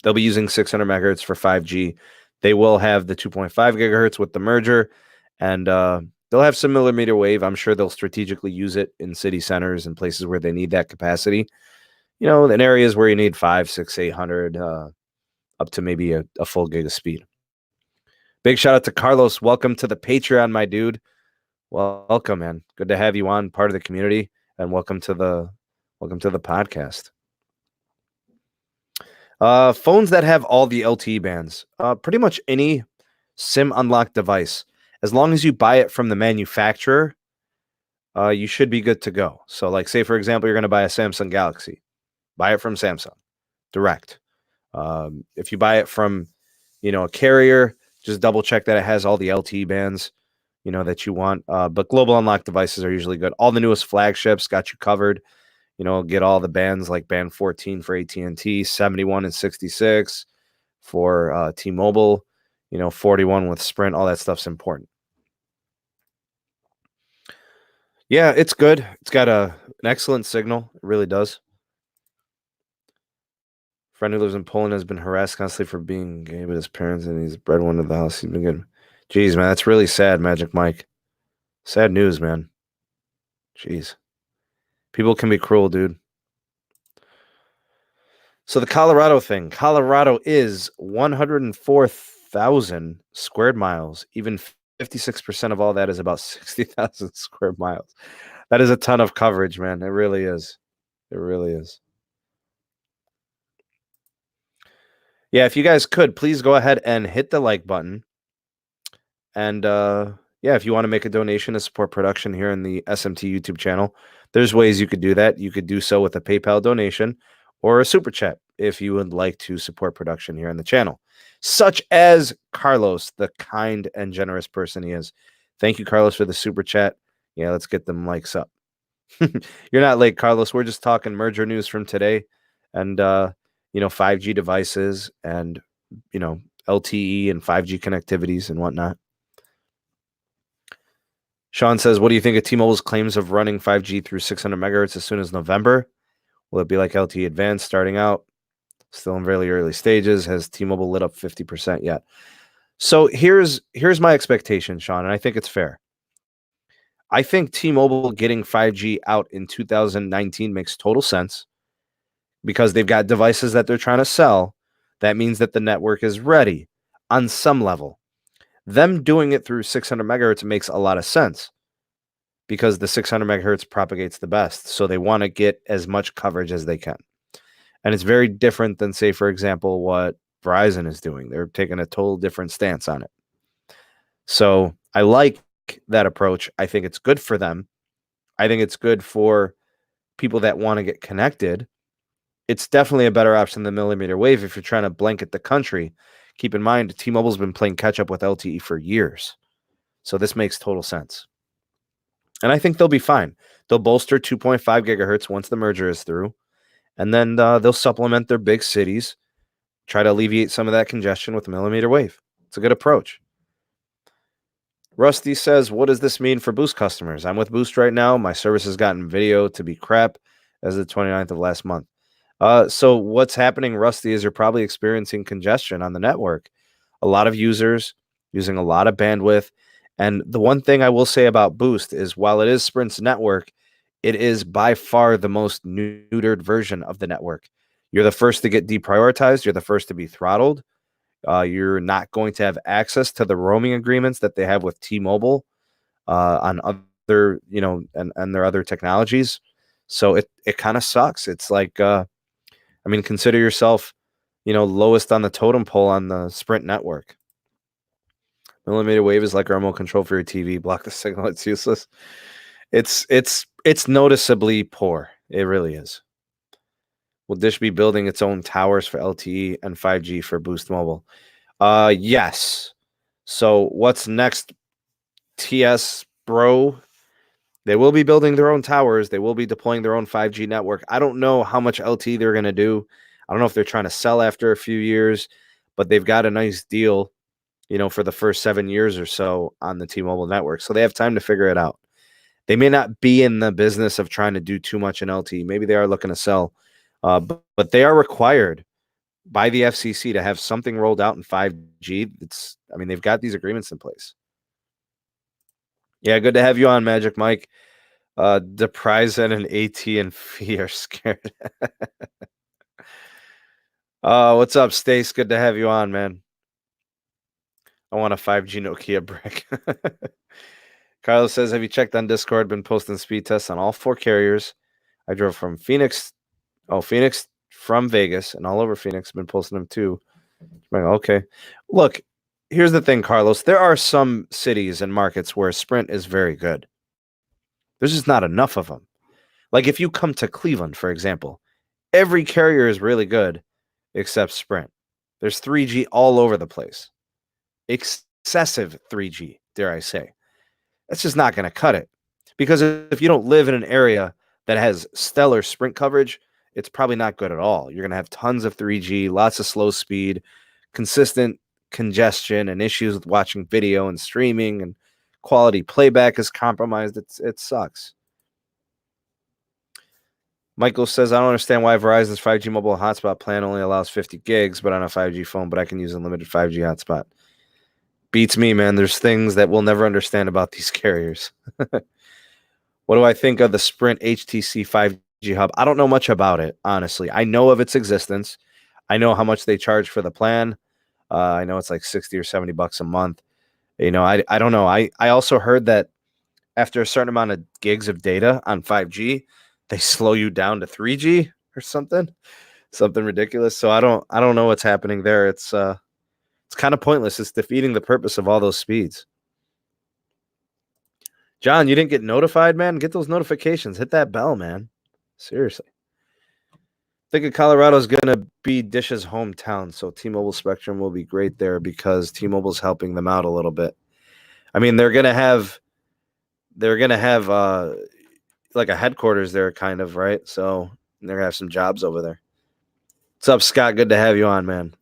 They'll be using 600 megahertz for 5G. They will have the 2.5 gigahertz with the merger, and they'll have some millimeter wave. I'm sure they'll strategically use it in city centers and places where they need that capacity. You know, in areas where you need 5, 6, 800, up to maybe a full gig of speed. Big shout out to Carlos. Welcome to the Patreon, my dude. Welcome, man. Good to have you on, part of the community, and welcome to the podcast. Phones that have all the LTE bands, pretty much any SIM unlocked device, as long as you buy it from the manufacturer, you should be good to go. So, like, say for example, you're going to buy a Samsung Galaxy, buy it from Samsung direct. If you buy it from, a carrier, just double check that it has all the LTE bands, that you want. But global unlocked devices are usually good. All the newest flagships got you covered. Get all the bands like band 14 for AT&T, 71 and 66 for T-Mobile, 41 with Sprint. All that stuff's important. Yeah, it's good. It's got an excellent signal. It really does. Friend who lives in Poland has been harassed constantly for being gay with his parents, and he's bred one of the house. He's been good. Jeez, man, that's really sad, Magic Mike. Sad news, man. Jeez. People can be cruel, dude. So the Colorado thing. Colorado is 104,000 square miles. Even 56% of all that is about 60,000 square miles. That is a ton of coverage, man. It really is. It really is. Yeah, if you guys could, please go ahead and hit the like button. And yeah, if you want to make a donation to support production here in the SMT YouTube channel, there's ways you could do that. You could do so with a PayPal donation or a super chat if you would like to support production here on the channel, such as Carlos, the kind and generous person he is. Thank you, Carlos, for the super chat. Yeah, let's get them likes up. You're not late, Carlos. We're just talking merger news from today and 5G devices and LTE and 5G connectivities and whatnot. Sean says, what do you think of T-Mobile's claims of running 5G through 600 megahertz as soon as November? Will it be like LTE Advanced starting out? Still in very early stages. Has T-Mobile lit up 50% yet? So here's my expectation, Sean, and I think it's fair. I think T-Mobile getting 5G out in 2019 makes total sense because they've got devices that they're trying to sell. That means that the network is ready on some level. Them doing it through 600 megahertz makes a lot of sense because the 600 megahertz propagates the best. So they want to get as much coverage as they can. And it's very different than, say, for example, what Verizon is doing. They're taking a total different stance on it. So I like that approach. I think it's good for them. I think it's good for people that want to get connected. It's definitely a better option than millimeter wave if you're trying to blanket the country. Keep in mind, T-Mobile's been playing catch up with LTE for years. So this makes total sense. And I think they'll be fine. They'll bolster 2.5 gigahertz once the merger is through. And then they'll supplement their big cities, try to alleviate some of that congestion with millimeter wave. It's a good approach. Rusty says, what does this mean for Boost customers? I'm with Boost right now. My service has gotten video to be crap as of the 29th of last month. So what's happening, Rusty, is you're probably experiencing congestion on the network. A lot of users using a lot of bandwidth. And the one thing I will say about Boost is while it is Sprint's network, it is by far the most neutered version of the network. You're the first to get deprioritized. You're the first to be throttled. You're not going to have access to the roaming agreements that they have with T-Mobile on other, and their other technologies. So it kind of sucks. It's like, consider yourself, lowest on the totem pole on the Sprint network. Millimeter wave is like remote control for your TV. Block the signal. It's useless. It's noticeably poor. It really is. Will Dish be building its own towers for LTE and 5G for Boost Mobile? Yes. So what's next, TS bro? They will be building their own towers. They will be deploying their own 5G network. I don't know how much LTE they're going to do. I don't know if they're trying to sell after a few years, but they've got a nice deal, for the first 7 years or so on the T-Mobile network. So they have time to figure it out. They may not be in the business of trying to do too much in LTE. Maybe they are looking to sell, but they are required by the FCC to have something rolled out in 5G. They've got these agreements in place. Yeah, good to have you on, Magic Mike. The prize and an AT and fee are scared. What's up, Stace? Good to have you on, man. I want a 5G Nokia brick. Carlos says, have you checked on Discord? Been posting speed tests on all 4 carriers. I drove from Phoenix from Vegas and all over Phoenix. Been posting them too. Okay. Look, here's the thing, Carlos. There are some cities and markets where Sprint is very good. There's just not enough of them. Like if you come to Cleveland, for example, every carrier is really good except Sprint. There's 3G all over the place. Excessive 3G, dare I say. That's just not going to cut it. Because if you don't live in an area that has stellar Sprint coverage, it's probably not good at all. You're going to have tons of 3G, lots of slow speed, consistent congestion, and issues with watching video and streaming, and quality playback is compromised. It sucks. Michael says, I don't understand why Verizon's 5G mobile hotspot plan only allows 50 gigs, but on a 5G phone, but I can use unlimited 5G hotspot. Beats me, man. There's things that we'll never understand about these carriers. What do I think of the Sprint HTC 5G hub? I don't know much about it, honestly. I know of its existence. I know how much they charge for the plan. I know it's like 60 or 70 bucks a month. I don't know. I also heard that after a certain amount of gigs of data on 5G, they slow you down to 3G or something ridiculous. So I don't know what's happening there. It's kind of pointless. It's defeating the purpose of all those speeds. John, you didn't get notified, man? Get those notifications. Hit that bell, man. Seriously. I think Colorado is going to be Dish's hometown, so T-Mobile Spectrum will be great there because T-Mobile's helping them out a little bit. They're going to have like a headquarters there, kind of, right? So they're going to have some jobs over there. What's up, Scott? Good to have you on, man.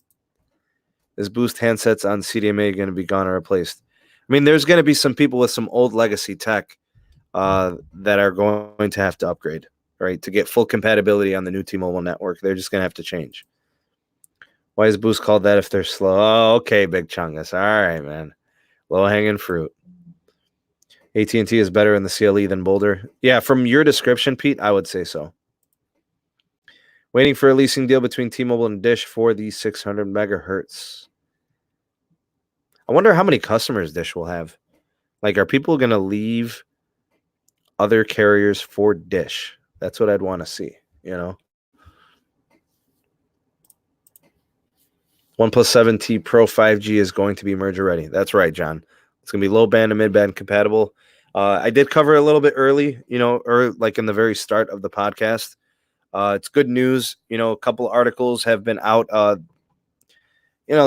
Is Boost handsets on CDMA going to be gone or replaced? There's going to be some people with some old legacy tech that are going to have to upgrade, right? To get full compatibility on the new T-Mobile network. They're just going to have to change. Why is Boost called that if they're slow? Oh, okay, Big Chungus. All right, man. Low-hanging fruit. AT&T is better in the CLE than Boulder. Yeah, from your description, Pete, I would say so. Waiting for a leasing deal between T-Mobile and Dish for the 600 megahertz. I wonder how many customers Dish will have. Like, are people going to leave other carriers for Dish? That's what I'd want to see, OnePlus 7T Pro 5G is going to be merger ready. That's right, John. It's going to be low band and mid band compatible. I did cover it a little bit early, or like in the very start of the podcast. It's good news. A couple articles have been out.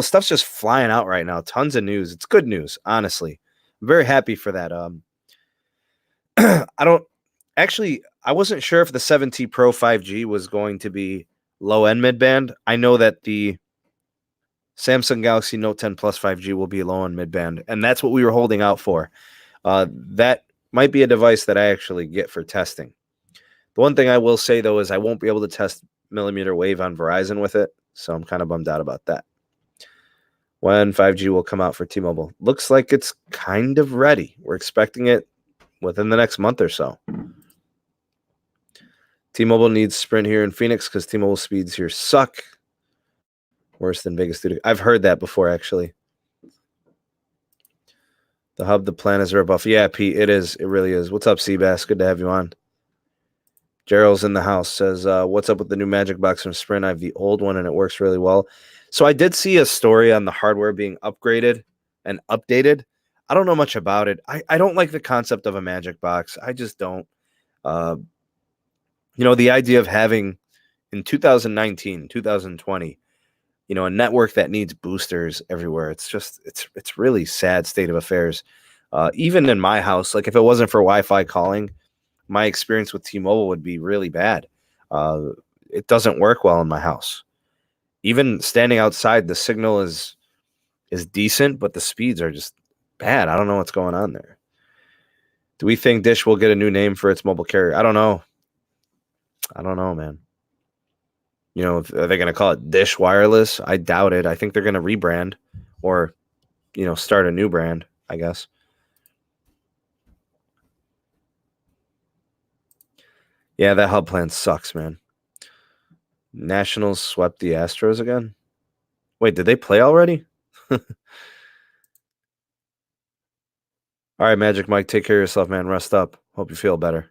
Stuff's just flying out right now. Tons of news. It's good news, honestly. I'm very happy for that. I wasn't sure if the 7T Pro 5G was going to be low and mid band. I know that the Samsung Galaxy Note 10 Plus 5G will be low on mid-band, and that's what we were holding out for. That might be a device that I actually get for testing. The one thing I will say, though, is I won't be able to test millimeter wave on Verizon with it, so I'm kind of bummed out about that. When 5G will come out for T-Mobile? Looks like it's kind of ready. We're expecting it within the next month or so. T-Mobile needs Sprint here in Phoenix because T-Mobile speeds here suck. Worse than Vegas studio. I've heard that before, actually. The hub, the plan is a ripoff. Yeah, Pete, it is. It really is. What's up, Seabass? Good to have you on. Gerald's in the house. Says, what's up with the new Magic Box from Sprint? I have the old one, and it works really well. So I did see a story on the hardware being upgraded and updated. I don't know much about it. I don't like the concept of a Magic Box. I just don't. The idea of having in 2019, 2020, a network that needs boosters everywhere. It's really sad state of affairs. Even in my house, like if it wasn't for Wi-Fi calling, my experience with T-Mobile would be really bad. It doesn't work well in my house. Even standing outside, the signal is decent, but the speeds are just bad. I don't know what's going on there. Do we think Dish will get a new name for its mobile carrier? I don't know. Man. Are they going to call it Dish Wireless? I doubt it. I think they're going to rebrand or, start a new brand, I guess. Yeah, that hub plan sucks, man. Nationals swept the Astros again? Wait, did they play already? All right, Magic Mike, take care of yourself, man. Rest up. Hope you feel better.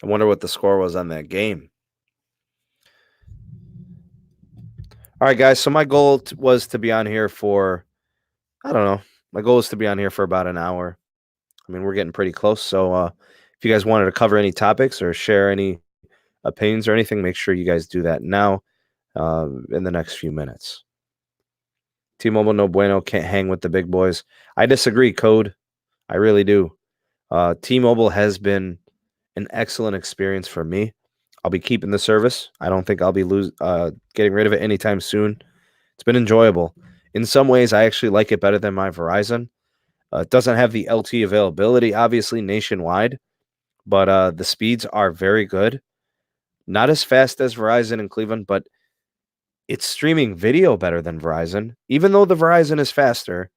I wonder what the score was on that game. All right, guys. So my goal was to be on here for, I don't know. My goal is to be on here for about an hour. I mean, we're getting pretty close. So if you guys wanted to cover any topics or share any opinions or anything, make sure you guys do that now in the next few minutes. T-Mobile no bueno, can't hang with the big boys. I disagree, Code. I really do. T-Mobile has been an excellent experience for me. I'll be keeping the service. I don't think I'll be getting rid of it anytime soon. It's been enjoyable. In some ways, I actually like it better than my Verizon. It doesn't have the LTE availability, obviously, nationwide, but the speeds are very good. Not as fast as Verizon in Cleveland, but it's streaming video better than Verizon. Even though the Verizon is faster,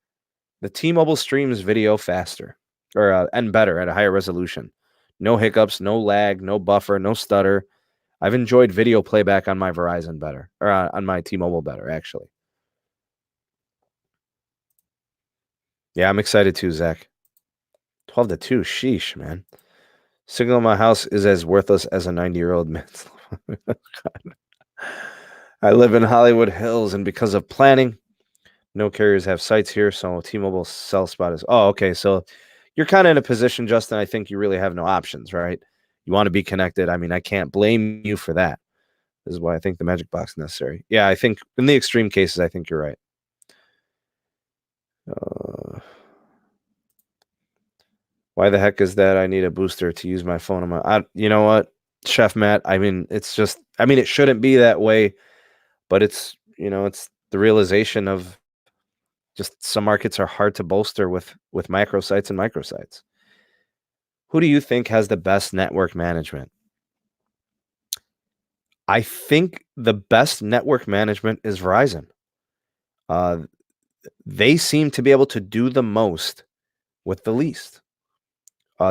the T-Mobile streams video faster and better at a higher resolution. No hiccups, no lag, no buffer, no stutter. I've enjoyed video playback on my Verizon better, or on my T-Mobile better, actually. Yeah, I'm excited too, Zach. 12-2, sheesh, man. Signal in my house is as worthless as a 90-year-old man's. I live in Hollywood Hills, and because of planning, no carriers have sites here, so T-Mobile cell spot is... Oh, okay, so you're kind of in a position, Justin, I think you really have no options, right? You want to be connected. I mean, I can't blame you for that. This is why I think the Magic Box is necessary. Yeah, I think in the extreme cases, I think you're right. Why the heck is that? I need a booster to use my phone. You know what, Chef Matt? I mean, it shouldn't be that way, but it's the realization of just some markets are hard to bolster with microsites and microsites. Who do you think has the best network management? I think the best network management is Verizon. They seem to be able to do the most with the least.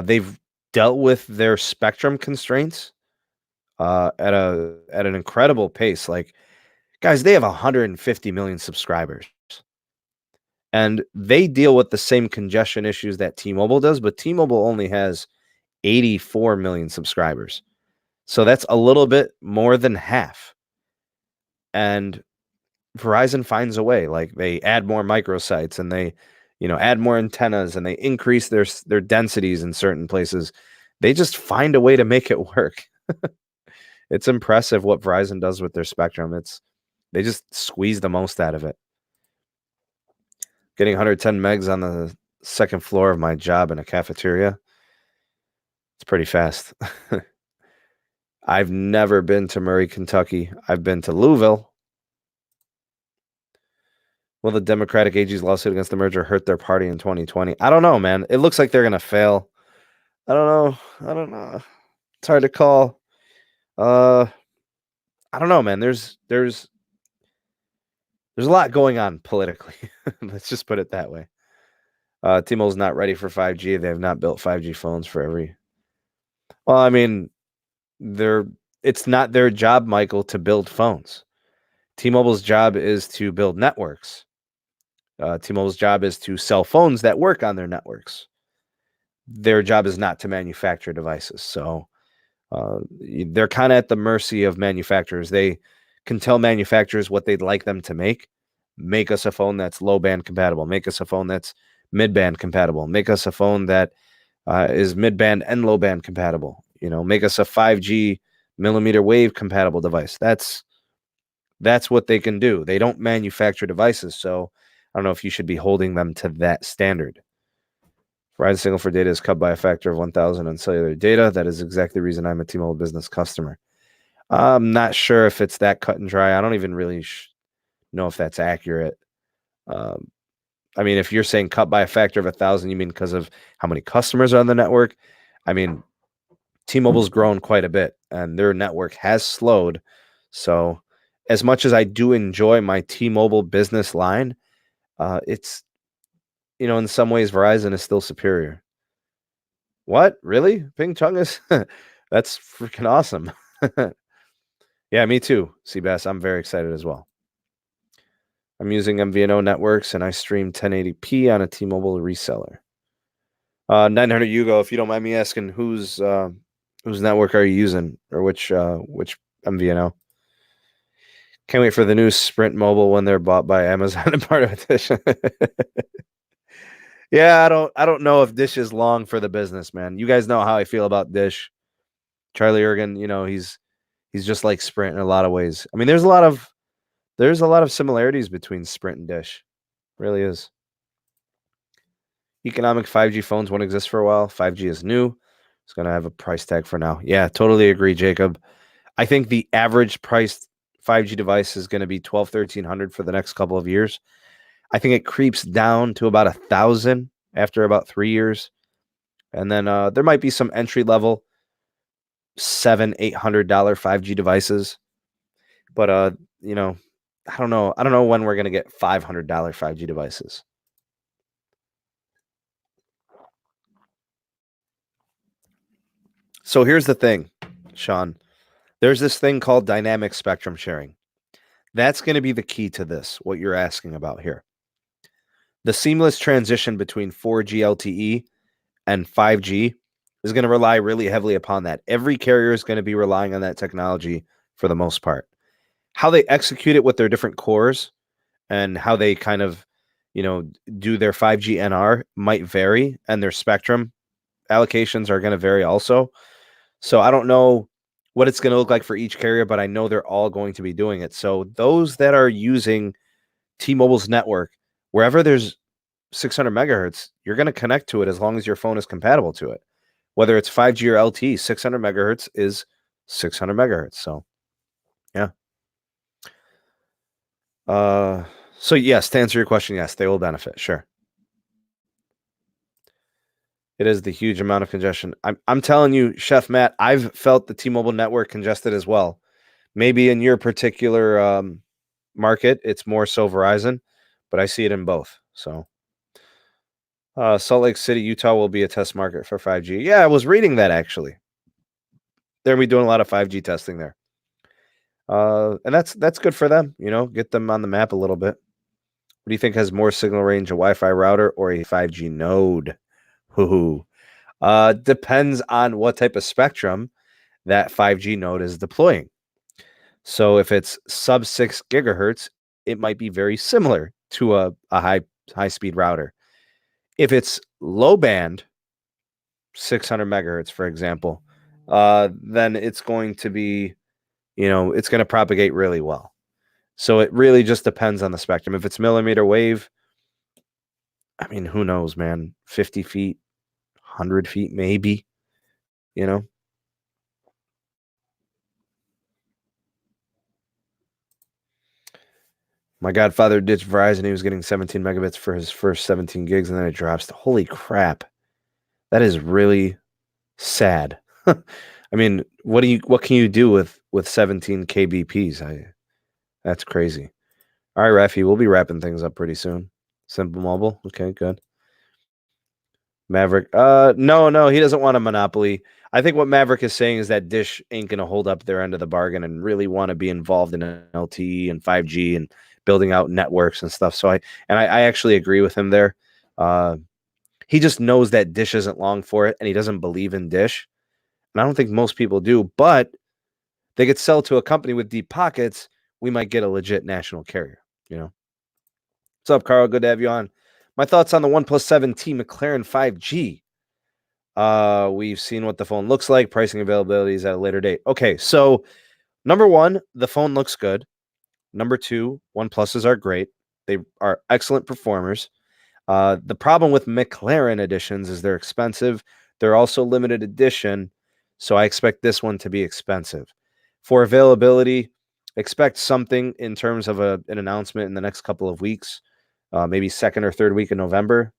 They've dealt with their spectrum constraints at an incredible pace. Like, guys, they have 150 million subscribers. And they deal with the same congestion issues that T-Mobile does, but T-Mobile only has 84 million subscribers. So that's a little bit more than half. And Verizon finds a way. Like, they add more microsites and they, add more antennas and they increase their densities in certain places. They just find a way to make it work. It's impressive what Verizon does with their spectrum. They just squeeze the most out of it. Getting 110 megs on the second floor of my job in a cafeteria. It's pretty fast. I've never been to Murray, Kentucky. I've been to Louisville. Will the Democratic AG's lawsuit against the merger hurt their party in 2020? I don't know, man. It looks like they're gonna fail. I don't know. It's hard to call. I don't know, man. There's a lot going on politically. Let's just put it that way. T-Mobile's not ready for 5G. They have not built 5G phones for every. Well, I mean, it's not their job, Michael, to build phones. T-Mobile's job is to build networks. T-Mobile's job is to sell phones that work on their networks. Their job is not to manufacture devices. So they're kind of at the mercy of manufacturers. They can tell manufacturers what they'd like them to make. Make us a phone that's low band compatible. Make us a phone that's mid band compatible. Make us a phone that is mid band and low band compatible. Make us a 5G millimeter wave compatible device. That's what they can do. They don't manufacture devices, so I don't know if you should be holding them to that standard. Verizon signal for data is cut by a factor of 1,000 on cellular data. That is exactly the reason I'm a T-Mobile business customer. I'm not sure if it's that cut and dry. I don't even really know if that's accurate. I mean, if you're saying cut by a factor of 1,000, you mean because of how many customers are on the network? I mean, T-Mobile's grown quite a bit, and their network has slowed. So as much as I do enjoy my T-Mobile business line, it's, in some ways, Verizon is still superior. What? Really? Ping Chung is? That's freaking awesome. Yeah, me too, Seabass. I'm very excited as well. I'm using MVNO networks, and I stream 1080p on a T-Mobile reseller. 900 Yugo, if you don't mind me asking, whose network are you using, or which MVNO? Can't wait for the new Sprint Mobile when they're bought by Amazon and part of it. Yeah, I don't know if Dish is long for the business, man. You guys know how I feel about Dish. Charlie Ergen, he's just like Sprint in a lot of ways. I mean, there's a lot of similarities between Sprint and Dish. Really is. Economic 5G phones won't exist for a while. 5G is new. It's going to have a price tag for now. Yeah, totally agree, Jacob. I think the average priced 5G device is going to be $1,200-$1,300 for the next couple of years. I think it creeps down to about $1,000 after about 3 years. And then there might be some entry level $700-$800 5G devices. But I don't know when we're going to get $500 5G devices. So here's the thing, Sean. There's this thing called dynamic spectrum sharing. That's going to be the key to this, what you're asking about here. The seamless transition between 4G LTE and 5G is going to rely really heavily upon that. Every carrier is going to be relying on that technology for the most part. How they execute it with their different cores and how they kind of, do their 5G NR might vary, and their spectrum allocations are going to vary also. So I don't know what it's going to look like for each carrier, but I know they're all going to be doing it. So those that are using T-Mobile's network, wherever there's 600 megahertz, you're going to connect to it as long as your phone is compatible to it. Whether it's 5G or LTE, 600 megahertz is 600 megahertz. So, yeah. So yes, to answer your question, yes, they will benefit. Sure. It is the huge amount of congestion. I'm telling you, Chef Matt, I've felt the T-Mobile network congested as well. Maybe in your particular market, it's more so Verizon, but I see it in both. So, Salt Lake City, Utah will be a test market for 5G. Yeah, I was reading that actually. They're be doing a lot of 5G testing there. And that's good for them, get them on the map a little bit. What do you think has more signal range, a Wi-Fi router or a 5G node? Hoo-hoo. Depends on what type of spectrum that 5G node is deploying. So if it's sub 6 gigahertz, it might be very similar to a high speed router. If it's low band, 600 megahertz, for example, then it's going to be, it's going to propagate really well. So it really just depends on the spectrum. If it's millimeter wave, I mean, who knows, man? 50 feet, 100 feet, maybe, My godfather ditched Verizon. He was getting 17 megabits for his first 17 gigs, and then it drops. Holy crap. That is really sad. I mean, what can you do with 17 kbps? That's crazy. All right, Rafi, we'll be wrapping things up pretty soon. Simple Mobile. Okay, good. Maverick. No, he doesn't want a monopoly. I think what Maverick is saying is that Dish ain't going to hold up their end of the bargain and really want to be involved in LTE and 5G and building out networks and stuff. So I actually agree with him there. He just knows that Dish isn't long for it, and he doesn't believe in Dish. And I don't think most people do, but they could sell to a company with deep pockets. We might get a legit national carrier, you know? What's up, Carl? Good to have you on. My thoughts on the OnePlus 7T McLaren 5G. We've seen what the phone looks like. Pricing availability is at a later date. Okay, so number one, the phone looks good. Number two, OnePluses are great. They are excellent performers. The problem with McLaren editions is they're expensive. They're also limited edition, so I expect this one to be expensive. For availability, expect something in terms of an announcement in the next couple of weeks, maybe second or third week in November.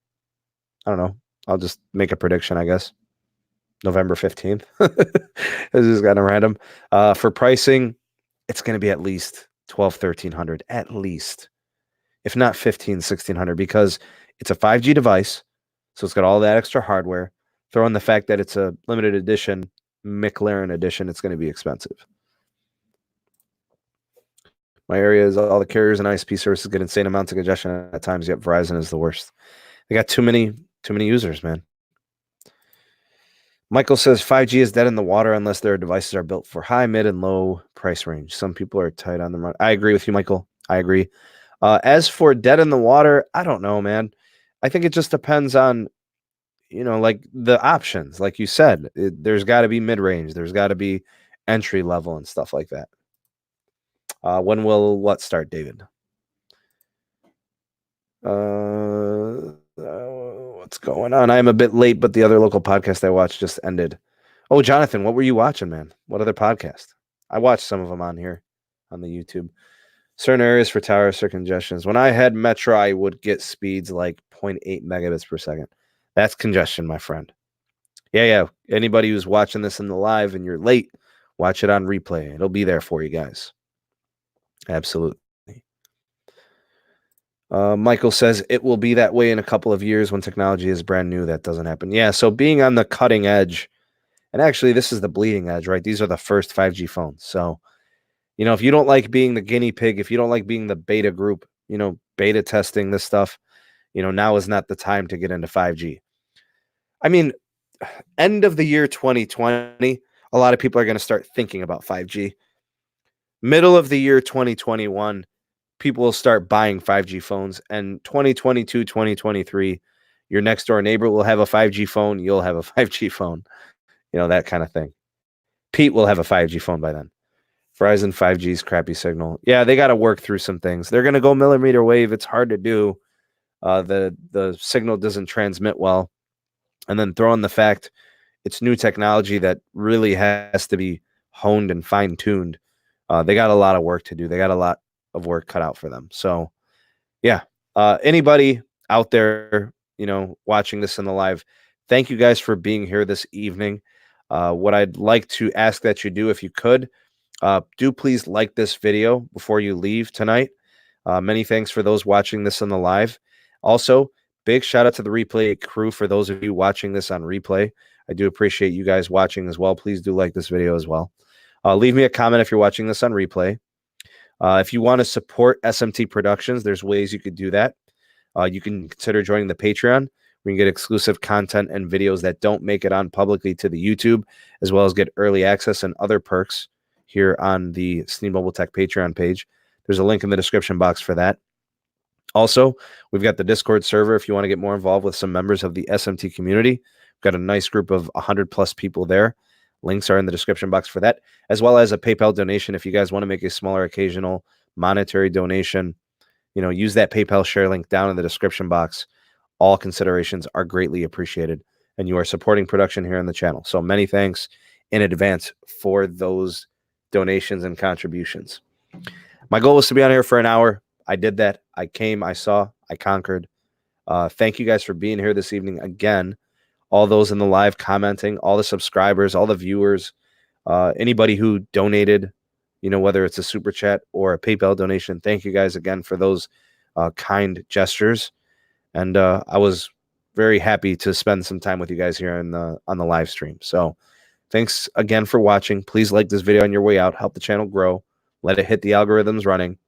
I don't know. I'll just make a prediction, I guess. November 15th. This is kind of random. For pricing, it's going to be at least $1,200, $1,300, at least. If not $1,500, $1,600, because it's a 5G device, so it's got all that extra hardware. Throw in the fact that it's a limited edition, McLaren edition, it's going to be expensive. My area is all the carriers and ISP services get insane amounts of congestion at times, yet Verizon is the worst. They got too many users, man. Michael says 5G is dead in the water unless their devices are built for high, mid, and low price range. Some people are tight on them. I agree with you, Michael. I agree. As for dead in the water, I don't know, man. I think it just depends on, like the options. Like you said, there's got to be mid-range. There's got to be entry level and stuff like that. When will what start, David? What's going on? I'm a bit late, but the other local podcast I watched just ended. Oh, Jonathan, what were you watching, man? What other podcast? I watched some of them on here on the YouTube. Certain areas for tower congestions. When I had Metro, I would get speeds like 0.8 megabits per second. That's congestion, my friend. Yeah. Anybody who's watching this in the live and you're late, watch it on replay. It'll be there for you guys. Absolutely. Michael says it will be that way in a couple of years when technology is brand new. That doesn't happen. Yeah, so being on the cutting edge, and actually this is the bleeding edge, right? These are the first 5G phones. So, if you don't like being the guinea pig, if you don't like being the beta group, beta testing this stuff, now is not the time to get into 5G. I mean, end of the year 2020, a lot of people are going to start thinking about 5G. Middle of the year 2021, people will start buying 5G phones, and 2022, 2023, your next door neighbor will have a 5G phone. You'll have a 5G phone, that kind of thing. Pete will have a 5G phone by then. Verizon 5G's crappy signal. Yeah, they got to work through some things. They're going to go millimeter wave. It's hard to do. The signal doesn't transmit well. And then throw in the fact it's new technology that really has to be honed and fine-tuned. They got a lot of work to do. They got a lot of work cut out for them. So, yeah. Anybody out there, watching this in the live, thank you guys for being here this evening. What I'd like to ask that you do, if you could, do please like this video before you leave tonight. Many thanks for those watching this in the live. Also, big shout out to the replay crew for those of you watching this on replay. I do appreciate you guys watching as well. Please do like this video as well. Leave me a comment if you're watching this on replay. If you want to support SMT Productions, there's ways you could do that. You can consider joining the Patreon. We can get exclusive content and videos that don't make it on publicly to the YouTube, as well as get early access and other perks here on the Sneed Mobile Tech Patreon page. There's a link in the description box for that. Also, we've got the Discord server if you want to get more involved with some members of the SMT community. We've got a nice group of 100 plus people there. Links are in the description box for that, as well as a PayPal donation. If you guys want to make a smaller occasional monetary donation, use that PayPal share link down in the description box. All considerations are greatly appreciated, and you are supporting production here on the channel. So many thanks in advance for those donations and contributions. My goal was to be on here for an hour. I did that. I came, I saw, I conquered. Thank you guys for being here this evening again. All those in the live commenting, all the subscribers, all the viewers, anybody who donated, whether it's a super chat or a PayPal donation. Thank you guys again for those kind gestures. And I was very happy to spend some time with you guys here on the live stream. So thanks again for watching. Please like this video on your way out. Help the channel grow. Let it hit the algorithms running.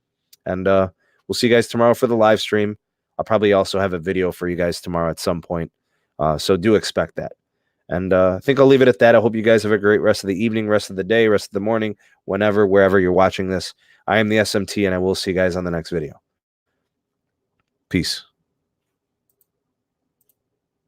And we'll see you guys tomorrow for the live stream. I'll probably also have a video for you guys tomorrow at some point. So do expect that. And I think I'll leave it at that. I hope you guys have a great rest of the evening, rest of the day, rest of the morning, whenever, wherever you're watching this. I am the SMT, and I will see you guys on the next video. Peace.